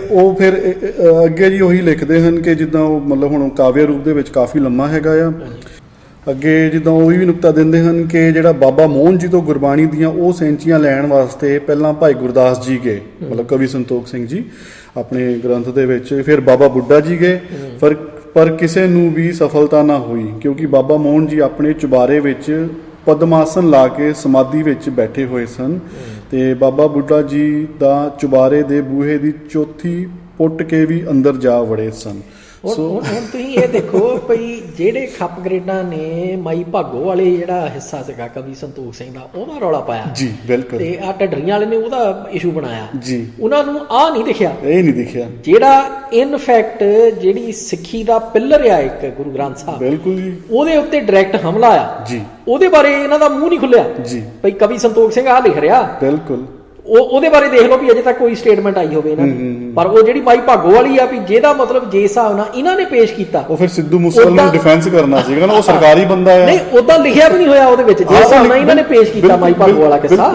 ਅੱਗੇ ਜੀ ਉਹੀ ਲਿਖਦੇ ਹਨ ਕਿ ਜਿੱਦਾਂ ਉਹ ਮਤਲਬ ਹੁਣ ਕਾਵਿਆ ਰੂਪ ਦੇ ਵਿੱਚ ਕਾਫੀ ਲੰਮਾ ਹੈਗਾ ਆ। ਅੱਗੇ ਜਿੱਦਾਂ ਉਹ ਵੀ ਨੁਕਤਾ ਦਿੰਦੇ ਹਨ ਕਿ ਜਿਹੜਾ ਬਾਬਾ ਮੋਹਨ ਜੀ ਤੋਂ ਗੁਰਬਾਣੀ ਦੀਆਂ ਉਹ ਸੈਂਚੀਆਂ ਲੈਣ ਵਾਸਤੇ ਪਹਿਲਾਂ ਭਾਈ ਗੁਰਦਾਸ ਜੀ ਗਏ, ਮਤਲਬ ਕਵੀ ਸੰਤੋਖ ਸਿੰਘ ਜੀ ਆਪਣੇ ਗ੍ਰੰਥ ਦੇ ਵਿੱਚ, ਫਿਰ ਬਾਬਾ ਬੁੱਢਾ ਜੀ ਗਏ, ਪਰ ਕਿਸੇ ਨੂੰ ਵੀ ਸਫਲਤਾ ਨਾ ਹੋਈ ਕਿਉਂਕਿ ਬਾਬਾ ਮੋਹਨ ਜੀ ਆਪਣੇ ਚੁਬਾਰੇ ਵਿੱਚ ਪਦਮਾਸਨ ਲਾ ਕੇ ਸਮਾਧੀ ਵਿੱਚ ਬੈਠੇ ਹੋਏ ਸਨ ਤੇ ਬਾਬਾ ਬੁੱਢਾ ਜੀ ਦਾ ਚੁਬਾਰੇ ਦੇ ਬੂਹੇ ਦੀ ਚੌਥੀ ਪੁੱਟ ਕੇ ਵੀ ਅੰਦਰ ਜਾ ਵੜੇ ਸਨ। ਹੁਣ ਤੁਸੀਂ ਇਹ ਦੇਖੋ ਭਈ ਜਿਹੜੇ ਖੱਪ ਗਰੇਡਾਂ ਨੇ ਮਾਈ ਭਾਗੋ ਵਾਲੇ ਜਿਹੜਾ ਹਿੱਸਾ ਸੀਗਾ ਕਵੀ ਸੰਤੋਖ ਸਿੰਘ ਦਾ, ਉਹਦਾ ਰੌਲਾ ਪਾਇਆ ਜੀ, ਬਿਲਕੁਲ, ਤੇ ਆ ਢੱਡਰੀਆਂ ਵਾਲੇ ਨੇ ਉਹਦਾ ਇਸ਼ੂ ਬਣਾਇਆ ਜੀ। ਉਹਨਾਂ ਨੂੰ ਆਹ ਨਹੀਂ ਦਿਖਿਆ, ਇਹ ਨਹੀਂ ਦਿਖਿਆ ਜਿਹੜਾ ਇਨ ਫੈਕਟ ਜਿਹੜੀ ਸਿੱਖੀ ਦਾ ਪਿੱਲਰ ਆ ਇੱਕ ਗੁਰੂ ਗ੍ਰੰਥ ਸਾਹਿਬ, ਬਿਲਕੁਲ ਜੀ, ਉਹਦੇ ਉੱਤੇ ਡਾਇਰੈਕਟ ਹਮਲਾ ਆ ਜੀ, ਉਹਦੇ ਬਾਰੇ ਇਹਨਾਂ ਦਾ ਮੂੰਹ ਨਹੀਂ ਖੁੱਲਿਆ ਜੀ। ਭਈ ਕਵੀ ਸੰਤੋਖ ਸਿੰਘ ਆਹ ਲਿਖ ਰਿਹਾ, ਬਿਲਕੁਲ ਉਹਦੇ ਬਾਰੇ ਦੇਖ ਲਓ ਵੀ ਅਜੇ ਤੱਕ ਕੋਈ ਸਟੇਟਮੈਂਟ ਆਈ ਹੋਵੇ ਇਹਨਾਂ ਦੀ, ਪਰ ਉਹ ਜਿਹੜੀ ਮਾਈ ਭਾਗੋ ਵਾਲੀ ਆ ਵੀ ਜਿਹਦਾ ਮਤਲਬ ਜੇ ਹਿਸਾਬ ਨਾਲ ਇਹਨਾਂ ਨੇ ਪੇਸ਼ ਕੀਤਾ, ਉਹ ਫਿਰ ਸਿੱਧੂ ਮੂਸੇਵਾਲੇ ਨੂੰ ਡਿਫੈਂਸ ਕਰਨਾ ਸੀਗਾ ਨਾ, ਉਹ ਸਰਕਾਰੀ ਬੰਦਾ ਆ। ਨਹੀਂ, ਉਦਾਂ ਲਿਖਿਆ ਵੀ ਨਹੀਂ ਹੋਇਆ ਉਹਦੇ ਵਿੱਚ, ਜੇ ਹਿਸਾਬ ਨਾਲ ਇਹਨਾਂ ਨੇ ਪੇਸ਼ ਕੀਤਾ ਮਾਈ ਭਾਗੋ ਵਾਲਾ ਕਿੱਸਾ,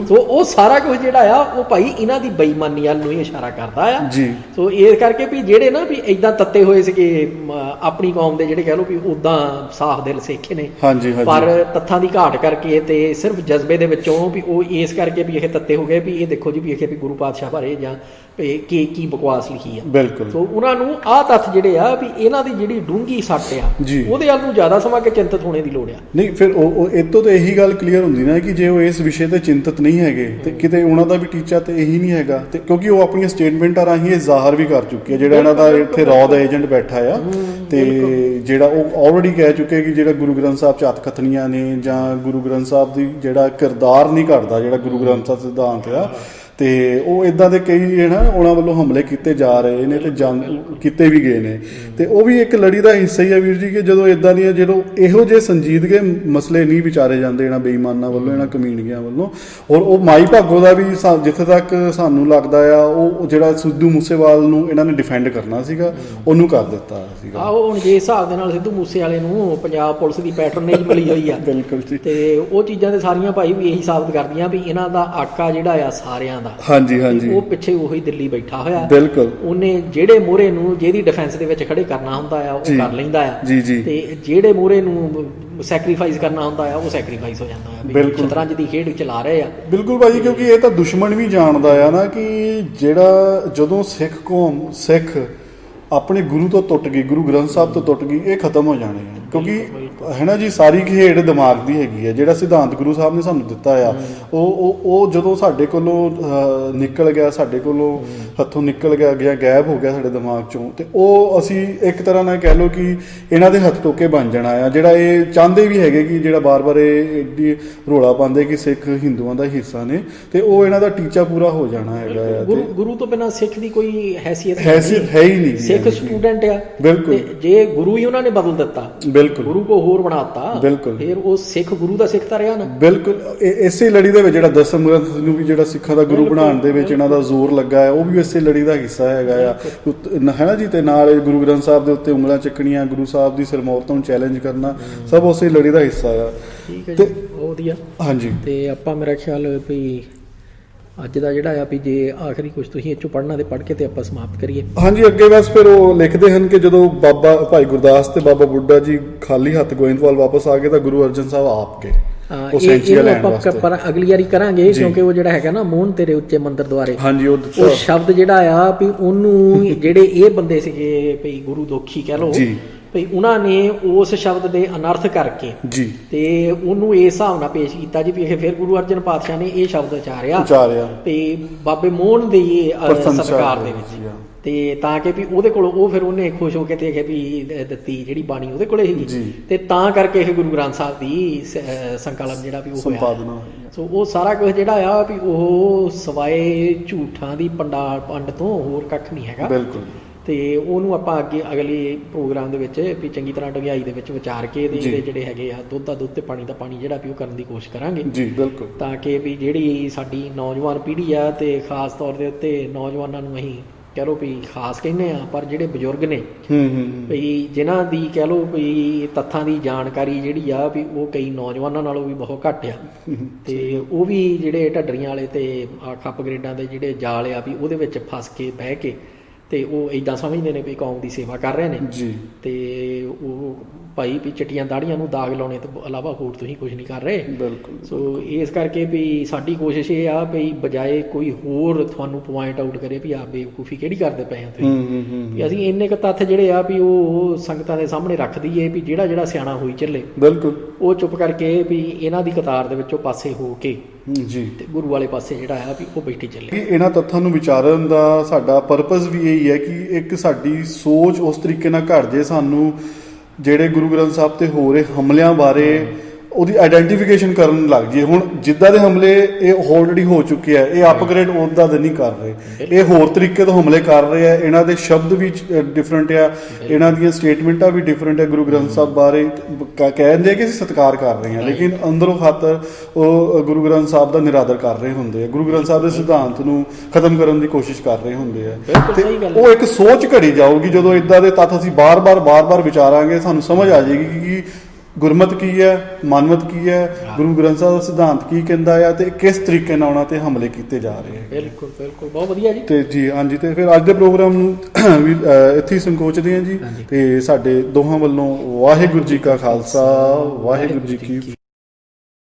ਸੋ ਉਹ ਸਾਰਾ ਕੁਝ ਜਿਹੜਾ ਆ ਉਹ ਭਾਈ ਇਹਨਾਂ ਦੀ ਬੇਈਮਾਨੀ ਵੱਲ ਨੂੰ ਹੀ ਇਸ਼ਾਰਾ ਕਰਦਾ ਆ ਜੀ। ਸੋ ਇਸ ਕਰਕੇ ਵੀ ਜਿਹੜੇ ਨਾ ਵੀ ਇਦਾਂ ਤੱਤੇ ਹੋਏ ਸੀਗੇ ਆਪਣੀ ਕੌਮ ਦੇ, ਜਿਹੜੇ ਕਹਿ ਲਓ ਵੀ ਉਦਾਂ ਸਾਫ਼ ਦਿਲ ਸਿੱਖ ਨੇ, ਪਰ ਤੱਥਾਂ ਦੀ ਘਾਟ ਕਰਕੇ ਤੇ ਸਿਰਫ ਜਜ਼ਬੇ ਦੇ ਵਿੱਚੋਂ ਵੀ ਉਹ ਇਸ ਕਰਕੇ ਵੀ ਇਹ ਤੱਤੇ ਹੋ ਗਏ ਵੀ ਇਹ ਦੇਖੋ ਜੀ ਵੀ ਵੀ ਗੁਰੂ ਪਾਤਸ਼ਾਹ ਬਾਰੇ ਜਾਂ ਕੀ ਬਕਵਾਸ ਲਿਖੀ ਆ। ਬਿਲਕੁਲ। ਸੋ ਉਹਨਾਂ ਨੂੰ ਆਹ ਤੱਥ ਜਿਹੜੇ ਆ ਵੀ ਇਹਨਾਂ ਦੀ ਜਿਹੜੀ ਡੂੰਘੀ ਸੱਟ ਆ ਉਹਦੇ ਵੱਲ ਨੂੰ ਜ਼ਿਆਦਾ ਸਮਾਂ ਕਿ ਚਿੰਤਤ ਹੋਣੇ ਦੀ ਲੋੜ ਆ। ਨਹੀਂ, ਫਿਰ ਉਹ ਇਤੋਂ ਤਾਂ ਇਹੀ ਗੱਲ ਕਲੀਅਰ ਹੁੰਦੀ ਨਾ ਕਿ ਜੇ ਉਹ ਇਸ ਵਿਸ਼ੇ ਤੇ ਚਿੰਤਤ ਨਹੀਂ ਹੈਗੇ ਤੇ ਕਿਤੇ ਉਹਨਾਂ ਦਾ ਵੀ ਟੀਚਾ ਤੇ ਇਹੀ ਨਹੀਂ ਹੈਗਾ, ਤੇ ਕਿਉਂਕਿ ਉਹ ਆਪਣੀਆਂ ਸਟੇਟਮੈਂਟਾਂ ਰਾਹੀਂ ਇਹ ਜ਼ਾਹਰ ਵੀ ਕਰ ਚੁੱਕੇ ਆ, ਜਿਹੜਾ ਇਹਨਾਂ ਦਾ ਇੱਥੇ ਰੌ ਦਾ ਏਜੰਟ ਬੈਠਾ ਆ ਤੇ ਜਿਹੜਾ ਉਹ ਆਲਰੇਡੀ ਕਹਿ ਚੁੱਕੇ ਕਿ ਜਿਹੜਾ ਗੁਰੂ ਗ੍ਰੰਥ ਸਾਹਿਬ 'ਚ ਅਤਕਥਨੀਆਂ ਨੇ ਜਾਂ ਗੁਰੂ ਗ੍ਰੰਥ ਸਾਹਿਬ ਦੀ ਜਿਹੜਾ ਕਿਰਦਾਰ ਨਹੀਂ ਘੜਦਾ ਜਿਹੜਾ ਗੁਰੂ ਗ੍ਰੰਥ ਸਾਹਿਬ ਸਿਧਾਂਤ ਆ, ਤੇ ਉਹ ਇਦਾਂ ਦੇ ਕਈ ਹੈ ਨਾ ਉਹਨਾਂ ਵੱਲੋਂ ਹਮਲੇ ਕੀਤੇ ਜਾ ਰਹੇ ਨੇ ਤੇ ਕੀਤੇ ਵੀ ਗਏ ਨੇ, ਤੇ ਉਹ ਵੀ ਇੱਕ ਲੜੀ ਦਾ ਹਿੱਸਾ ਹੀ ਆ ਵੀਰ ਜੀ ਕਿ ਜਦੋਂ ਇਦਾਂ ਦੀਆਂ ਜਦੋਂ ਇਹੋ ਜਿਹੇ ਸੰਜੀਦਗੇ ਮਸਲੇ ਨਹੀਂ ਵਿਚਾਰੇ ਜਾਂਦੇ ਇਹਨਾਂ ਬੇਈਮਾਨਾਂ ਵੱਲੋਂ, ਇਹਨਾਂ ਕਮੀਨਗੀਆਂ ਵੱਲੋਂ। ਔਰ ਉਹ ਮਾਈ ਭਾਗੋ ਦਾ ਵੀ ਜਿੱਥੇ ਤੱਕ ਸਾਨੂੰ ਲੱਗਦਾ ਆ ਉਹ ਜਿਹੜਾ ਸਿੱਧੂ ਮੂਸੇਵਾਲ ਨੂੰ ਇਹਨਾਂ ਨੇ ਡਿਫੈਂਡ ਕਰਨਾ ਸੀਗਾ ਉਹਨੂੰ ਕਰ ਦਿੱਤਾ ਸੀਗਾ। ਆਹੋ, ਹੁਣ ਜੇ ਹਿਸਾਬ ਦੇ ਨਾਲ ਸਿੱਧੂ ਮੂਸੇ ਵਾਲੇ ਨੂੰ ਪੰਜਾਬ ਪੁਲਿਸ ਦੀ ਪੈਟਰਨੇਜ ਮਿਲੀ ਹੋਈ ਆ ਬਿਲਕੁਲ ਜੀ, ਤੇ ਉਹ ਚੀਜ਼ਾਂ ਤੇ ਸਾਰੀਆਂ ਭਾਈ ਵੀ ਇਹੀ ਸਾਬਤ ਕਰਦੀਆਂ ਵੀ ਇਹਨਾਂ ਦਾ ਆਕਾ ਜਿਹੜਾ ਆ ਸਾਰਿਆਂ ਦਾ, ਹਾਂਜੀ ਹਾਂਜੀ, ਉਹ ਪਿੱਛੇ ਉਹੀ ਦਿੱਲੀ ਬੈਠਾ ਹੋਇਆ, ਬਿਲਕੁਲ, ਉਹਨੇ ਜਿਹੜੇ ਮੋਹਰੇ ਨੂੰ ਜਿਹਦੀ ਡਿਫੈਂਸ ਦੇ ਵਿੱਚ ਖੜੇ ਕਰਨਾ ਹੁੰਦਾ ਆ ਉਹ ਕਰ ਲੈਂਦਾ ਆ ਜੀ ਜੀ, ਤੇ ਜਿਹੜੇ ਮੋਹਰੇ ਨੂੰ ਸੈਕਰੀਫਾਈਸ ਕਰਨਾ ਹੁੰਦਾ ਆ ਉਹ ਸੈਕਰੀਫਾਈਸ ਹੋ ਜਾਂਦਾ ਆ। ਬਿਲਕੁਲ, ਸ਼ਤਰੰਜ ਦੀ ਖੇਡ ਚਲਾ ਰਹੇ ਆ। ਬਿਲਕੁਲ ਭਾਜੀ, ਕਿਉਂਕਿ ਇਹ ਤਾਂ ਦੁਸ਼ਮਣ ਵੀ ਜਾਣਦਾ ਆ ਨਾ ਕਿ ਜਿਹੜਾ ਜਦੋਂ ਸਿੱਖ ਕੌਮ ਆਪਣੇ ਗੁਰੂ ਤੋਂ ਟੁੱਟ ਗਈ, ਗੁਰੂ ਗ੍ਰੰਥ ਸਾਹਿਬ ਤੋਂ ਟੁੱਟ ਗਈ, ਇਹ ਖਤਮ ਹੋ ਜਾਣੇ ਆ। ਕਿਉਂਕਿ ਹੈ ਨਾ ਜੀ, ਸਾਰੀ ਖੇਡ ਦਿਮਾਗ ਦੀ ਹੈਗੀ ਹੈ। ਜਿਹੜਾ ਸਿਧਾਂਤ ਗੁਰੂ ਸਾਹਿਬ ਨੇ ਸਾਨੂੰ ਦਿੱਤਾ ਆ, ਉਹ ਜਦੋਂ ਸਾਡੇ ਕੋਲੋਂ ਨਿਕਲ ਗਿਆ, ਸਾਡੇ ਕੋਲੋਂ ਹੱਥੋਂ ਨਿਕਲ ਗਿਆ ਗਾਇਬ ਹੋ ਗਿਆ ਸਾਡੇ ਦਿਮਾਗ ਚੋਂ, ਤੇ ਉਹ ਅਸੀਂ ਇੱਕ ਤਰ੍ਹਾਂ ਨਾਲ ਕਹਿ ਲਓ ਕਿ ਇਹਨਾਂ ਦੇ ਹੱਥ ਟੋਕੇ ਬਣ ਜਾਣਾ ਆ। ਜਿਹੜਾ ਇਹ ਚਾਹੁੰਦੇ ਵੀ ਹੈਗੇ ਕਿ ਜਿਹੜਾ ਬਾਰ-ਬਾਰ ਇਹ ਏਡੀ ਰੌਲਾ ਪਾਉਂਦੇ ਕਿ ਸਿੱਖ ਹਿੰਦੂਆਂ ਦਾ ਹਿੱਸਾ ਨੇ, ਤੇ ਉਹ ਇਹਨਾਂ ਦਾ ਟੀਚਾ ਪੂਰਾ ਹੋ ਜਾਣਾ ਹੈਗਾ ਆ। ਗੁਰੂ ਤੋਂ ਬਿਨਾਂ ਸਿੱਖ ਦੀ ਕੋਈ ਹੈਸੀਅਤ ਹੈ ਹੀ ਨਹੀਂ। ਸਿੱਖ ਸਟੂਡੈਂਟ ਆ, ਬਿਲਕੁਲ। ਜੇ ਗੁਰੂ ਹੀ ਉਹਨਾਂ ਨੇ ਬਦਲ ਦਿੱਤਾ, ਬਿਲਕੁਲ, ਗੁਰੂ ਕੋ ਹੋਰ ਬਣਾਤਾ, ਬਿਲਕੁਲ, ਫਿਰ ਉਹ ਸਿੱਖ ਗੁਰੂ ਦਾ ਸਿੱਖ ਤਾਂ ਰਿਹਾ ਨਾ। ਬਿਲਕੁਲ। ਇਸੇ ਲੜੀ ਦੇ ਵਿੱਚ ਜਿਹੜਾ ਦਸਮ ਗ੍ਰੰਥ ਨੂੰ ਵੀ ਜਿਹੜਾ ਸਿੱਖਾਂ ਦਾ ਗੁਰੂ ਬਣਾਉਣ ਦੇ ਵਿੱਚ ਇਹਨਾਂ ਦਾ ਜ਼ੋਰ ਲੱਗਾ ਹੈ, ਉਹ ਵੀ ਇਸੇ ਲੜੀ ਦਾ ਹਿੱਸਾ ਹੈਗਾ ਆ, ਹੈ ਨਾ ਜੀ। ਤੇ ਨਾਲ ਗੁਰੂ ਗ੍ਰੰਥ ਸਾਹਿਬ ਦੇ ਉੱਤੇ ਉਂਗਲਾਂ ਚੱਕਣੀਆਂ, ਗੁਰੂ ਸਾਹਿਬ ਦੀ ਸਿਰਮੌਰਤਾ ਨੂੰ ਚੈਲੰਜ ਕਰਨਾ, ਸਭ ਉਸੇ ਲੜੀ ਦਾ ਹਿੱਸਾ ਆ। ਠੀਕ ਹੈ ਜੀ, ਬਹੁਤ ਵਧੀਆ। ਹਾਂਜੀ, ਤੇ ਆਪਾਂ ਮੇਰਾ ਖਿਆਲ ਵੀ ਅੱਜ ਦਾ ਜਿਹੜਾ ਆ ਵੀ ਜੇ ਆਖਰੀ ਕੁਝ ਤੁਸੀਂ ਇਹ ਚੋਂ ਪੜ੍ਹਨਾ ਤੇ ਪੜ੍ਹ ਕੇ ਤੇ ਆਪਾਂ ਸਮਾਪਤ ਕਰੀਏ। ਹਾਂਜੀ, ਅੱਗੇ ਬਸ ਫਿਰ ਉਹ ਲਿਖਦੇ ਹਨ ਕਿ ਜਦੋਂ ਬਾਬਾ ਭਾਈ ਗੁਰਦਾਸ ਤੇ ਬਾਬਾ ਬੁੱਢਾ ਜੀ ਖਾਲੀ ਹੱਥ ਗੋਇੰਦਵਾਲ ਵਾਪਸ ਆ ਗਏ ਤਾਂ ਗੁਰੂ ਅਰਜਨ ਸਾਹਿਬ ਆਪ ਗਏ ਉਹ ਸੈਂਚੀਆਂ ਲੈਣ ਵਾਸਤੇ। ਪਰ ਅਗਲੀ ਵਾਰੀ ਕਰਾਂਗੇ, ਕਿਉਂਕਿ ਉਹ ਜਿਹੜਾ ਹੈਗਾ ਨਾ ਮੋਹਨ ਤੇਰੇ ਉੱਚੇ ਮੰਦਰ ਦੁਆਰੇ, ਹਾਂਜੀ, ਉਹ ਸ਼ਬਦ ਜਿਹੜਾ ਆ ਵੀ ਉਹਨੂੰ ਜਿਹੜੇ ਇਹ ਬੰਦੇ ਸੀਗੇ ਵੀ ਗੁਰੂ ਦੋਖੀ ਕਹਿ ਲਓ ਜੀ, ਵੀ ਉਹਨਾਂ ਨੇ ਉਸ ਸ਼ਬਦ ਦੇ ਅਨਰਥ ਕਰਕੇ ਜੀ ਤੇ ਉਹਨੂੰ ਇਸ ਹਿਸਾਬ ਨਾਲ ਪੇਸ਼ ਕੀਤਾ ਜੀ ਵੀ ਇਹ ਫਿਰ ਗੁਰੂ ਅਰਜਨ ਪਾਤਸ਼ਾਹ ਨੇ ਇਹ ਸ਼ਬਦ ਉਚਾਰਿਆ ਤੇ ਬਾਬੇ ਮੋਹਨ ਦੇ ਸਤਿਕਾਰ ਦੇ ਵਿੱਚ, ਤੇ ਤਾਂ ਕਿ ਵੀ ਉਹਦੇ ਕੋਲ ਉਹ ਫਿਰ ਉਹਨੇ ਖੁਸ਼ ਹੋ ਕੇ ਤੇ ਆਖਿਆ ਵੀ ਦਿੱਤੀ ਜਿਹੜੀ ਬਾਣੀ ਉਹਦੇ ਕੋਲੇ ਸੀਗੀ, ਤੇ ਤਾਂ ਕਰਕੇ ਇਹ ਗੁਰੂ ਗ੍ਰੰਥ ਸਾਹਿਬ ਦੀ ਸੰਕਲਨ ਜਿਹੜਾ ਵੀ ਉਹ ਹੋਇਆ। ਸੋ ਉਹ ਸਾਰਾ ਕੁਝ ਜਿਹੜਾ ਆ ਵੀ ਉਹ ਸਵਾਏ ਝੂਠਾਂ ਦੀ ਪੰਡ ਤੋਂ ਹੋਰ ਕੱਖ ਨਹੀਂ ਹੈਗਾ। ਬਿਲਕੁਲ। ਤੇ ਉਹਨੂੰ ਆਪਾਂ ਅੱਗੇ ਅਗਲੇ ਪ੍ਰੋਗਰਾਮ ਦੇ ਵਿੱਚ ਵੀ ਚੰਗੀ ਤਰ੍ਹਾਂ ਡੂੰਘਾਈ ਦੇ ਵਿੱਚ ਵਿਚਾਰ ਕੇ ਇਹਦੇ ਜਿਹੜੇ ਹੈਗੇ ਆ ਦੁੱਧ ਦਾ ਦੁੱਧ ਤੇ ਪਾਣੀ ਦਾ ਪਾਣੀ ਜਿਹੜਾ ਵੀ ਉਹ ਕਰਨ ਦੀ ਕੋਸ਼ਿਸ਼ ਕਰਾਂਗੇ ਜੀ। ਬਿਲਕੁਲ। ਤਾਂ ਕਿ ਵੀ ਜਿਹੜੀ ਸਾਡੀ ਨੌਜਵਾਨ ਪੀੜ੍ਹੀ ਆ ਤੇ ਖਾਸ ਤੌਰ ਦੇ ਉੱਤੇ ਨੌਜਵਾਨਾਂ ਨੂੰ ਅਸੀਂ ਕਹਿ ਲਓ ਵੀ ਖਾਸ ਕਹਿੰਦੇ ਆ, ਪਰ ਜਿਹੜੇ ਬਜ਼ੁਰਗ ਨੇ ਵੀ ਜਿਨ੍ਹਾਂ ਦੀ ਕਹਿ ਲਓ ਵੀ ਤੱਥਾਂ ਦੀ ਜਾਣਕਾਰੀ ਜਿਹੜੀ ਆ ਵੀ ਉਹ ਕਈ ਨੌਜਵਾਨਾਂ ਨਾਲੋਂ ਵੀ ਬਹੁਤ ਘੱਟ ਆ, ਤੇ ਉਹ ਵੀ ਜਿਹੜੇ ਢੱਡਰੀਆਂ ਵਾਲੇ ਤੇ ਖੱਪ ਗਰੇਡਾਂ ਦੇ ਜਿਹੜੇ ਜਾਲ ਆ ਵੀ ਉਹਦੇ ਵਿੱਚ ਫਸ ਕੇ ਬਹਿ ਕੇ ਤੇ ਉਹ ਇਦਾਂ ਸਮਝਦੇ ਨੇ ਵੀ ਕੌਮ ਦੀ ਸੇਵਾ ਕਰ ਰਹੇ ਨੇ ਜੀ, ਤੇ ਉਹ ਭਾਈ ਵੀ ਚਿੱਟੀਆਂ ਦਾੜੀਆਂ ਨੂੰ ਦਾਗ ਲਾਉਣੇ ਤੋਂ ਇਲਾਵਾ ਹੋਰ ਤੁਸੀਂ ਕੁਝ ਨਹੀਂ ਕਰ ਰਹੇ। ਬਿਲਕੁਲ। ਸੋ ਇਸ ਕਰਕੇ ਵੀ ਸਾਡੀ ਕੋਸ਼ਿਸ਼ ਇਹ ਆ ਵੀ ਬਜਾਏ ਕੋਈ ਹੋਰ ਤੁਹਾਨੂੰ ਪੁਆਇੰਟ ਆਊਟ ਕਰੇ ਵੀ ਆਪ ਬੇਵਕੂਫੀ ਕਿਹੜੀ ਕਰਦੇ ਪਏ ਆ ਤੁਸੀਂ, ਵੀ ਅਸੀਂ ਇੰਨੇ ਕੁ ਤੱਥ ਜਿਹੜੇ ਆ ਵੀ ਉਹ ਸੰਗਤਾਂ ਦੇ ਸਾਹਮਣੇ ਰੱਖ ਦਈਏ ਵੀ ਜਿਹੜਾ ਸਿਆਣਾ ਹੋਈ ਚੱਲੇ। ਬਿਲਕੁਲ। ਉਹ ਚੁੱਪ ਕਰਕੇ ਵੀ ਇਹਨਾਂ ਦੀ ਕਤਾਰ ਦੇ ਵਿੱਚੋਂ ਪਾਸੇ ਹੋ ਕੇ ਜੀ ਤੇ ਗੁਰੂ ਵਾਲੇ ਪਾਸੇ ਜਿਹੜਾ ਆ ਵੀ ਉਹ ਬੈਠੀ ਚੱਲੇ। ਇਹਨਾਂ ਤੱਥਾਂ ਨੂੰ ਵਿਚਾਰਨ ਦਾ ਸਾਡਾ ਪਰਪਸ ਵੀ ਇਹੀ ਹੈ ਕਿ ਇੱਕ ਸਾਡੀ ਸੋਚ ਉਸ ਤਰੀਕੇ ਨਾਲ ਘੜ ਜੇ, ਸਾਨੂੰ ਜਿਹੜੇ ਗੁਰੂ ਗ੍ਰੰਥ ਸਾਹਿਬ ਤੇ ਹੋ ਰਹੇ ਹਮਲਿਆਂ ਬਾਰੇ ਉਹਦੀ ਆਈਡੈਂਟੀਫਿਕੇਸ਼ਨ ਕਰਨ ਲੱਗ ਜਾਈਏ। ਹੁਣ ਜਿੱਦਾਂ ਦੇ ਹਮਲੇ ਇਹ ਆਲਰੇਡੀ ਹੋ ਚੁੱਕੇ ਆ, ਇਹ ਅਪਗ੍ਰੇਡ ਉਹਦਾ ਦੇ ਨਹੀਂ ਕਰ ਰਹੇ, ਇਹ ਹੋਰ ਤਰੀਕੇ ਤੋਂ ਹਮਲੇ ਕਰ ਰਹੇ ਆ। ਇਹਨਾਂ ਦੇ ਸ਼ਬਦ ਵੀ ਡਿਫਰੈਂਟ ਆ, ਇਹਨਾਂ ਦੀਆਂ ਸਟੇਟਮੈਂਟਾਂ ਵੀ ਡਿਫਰੈਂਟ ਆ ਗੁਰੂ ਗ੍ਰੰਥ ਸਾਹਿਬ ਬਾਰੇ। ਕਹਿੰਦੇ ਕਿ ਅਸੀਂ ਸਤਿਕਾਰ ਕਰ ਰਹੇ ਹਾਂ, ਲੇਕਿਨ ਅੰਦਰੋਂ ਖਾਤਰ ਉਹ ਗੁਰੂ ਗ੍ਰੰਥ ਸਾਹਿਬ ਦਾ ਨਿਰਾਦਰ ਕਰ ਰਹੇ ਹੁੰਦੇ ਆ, ਗੁਰੂ ਗ੍ਰੰਥ ਸਾਹਿਬ ਦੇ ਸਿਧਾਂਤ ਨੂੰ ਖਤਮ ਕਰਨ ਦੀ ਕੋਸ਼ਿਸ਼ ਕਰ ਰਹੇ ਹੁੰਦੇ ਆ। ਤੇ ਉਹ ਇੱਕ ਸੋਚ ਘੜੀ ਜਾਊਗੀ ਜਦੋਂ ਇਦਾਂ ਦੇ ਤੱਥ ਅਸੀਂ ਬਾਰ-ਬਾਰ ਵਿਚਾਰਾਂਗੇ, ਸਾਨੂੰ ਸਮਝ ਆ ਜਾਏਗੀ ਕਿ ਗੁਰਮਤ ਕੀ ਹੈ, ਮਨਮਤ ਕੀ ਹੈ, ਗੁਰੂ ਗ੍ਰੰਥ ਸਾਹਿਬ ਦਾ ਸਿਧਾਂਤ ਕੀ ਕਹਿੰਦਾ ਆ, ਤੇ ਕਿਸ ਤਰੀਕੇ ਨਾਲ ਉਹਨਾਂ ਤੇ ਹਮਲੇ ਕੀਤੇ ਜਾ ਰਹੇ ਆ। ਬਿਲਕੁਲ ਬਿਲਕੁਲ, ਬਹੁਤ ਵਧੀਆ ਜੀ। ਤੇ ਜੀ ਹਾਂਜੀ, ਤੇ ਫਿਰ ਅੱਜ ਦੇ ਪ੍ਰੋਗਰਾਮ ਨੂੰ ਵੀ ਇੱਥੇ ਹੀ ਸੰਕੋਚਦੇ ਹਾਂ ਜੀ। ਤੇ ਸਾਡੇ ਦੋਹਾਂ ਵੱਲੋਂ ਵਾਹਿਗੁਰੂ ਜੀ ਕਾ ਖਾਲਸਾ, ਵਾਹਿਗੁਰੂ ਜੀ ਕੀ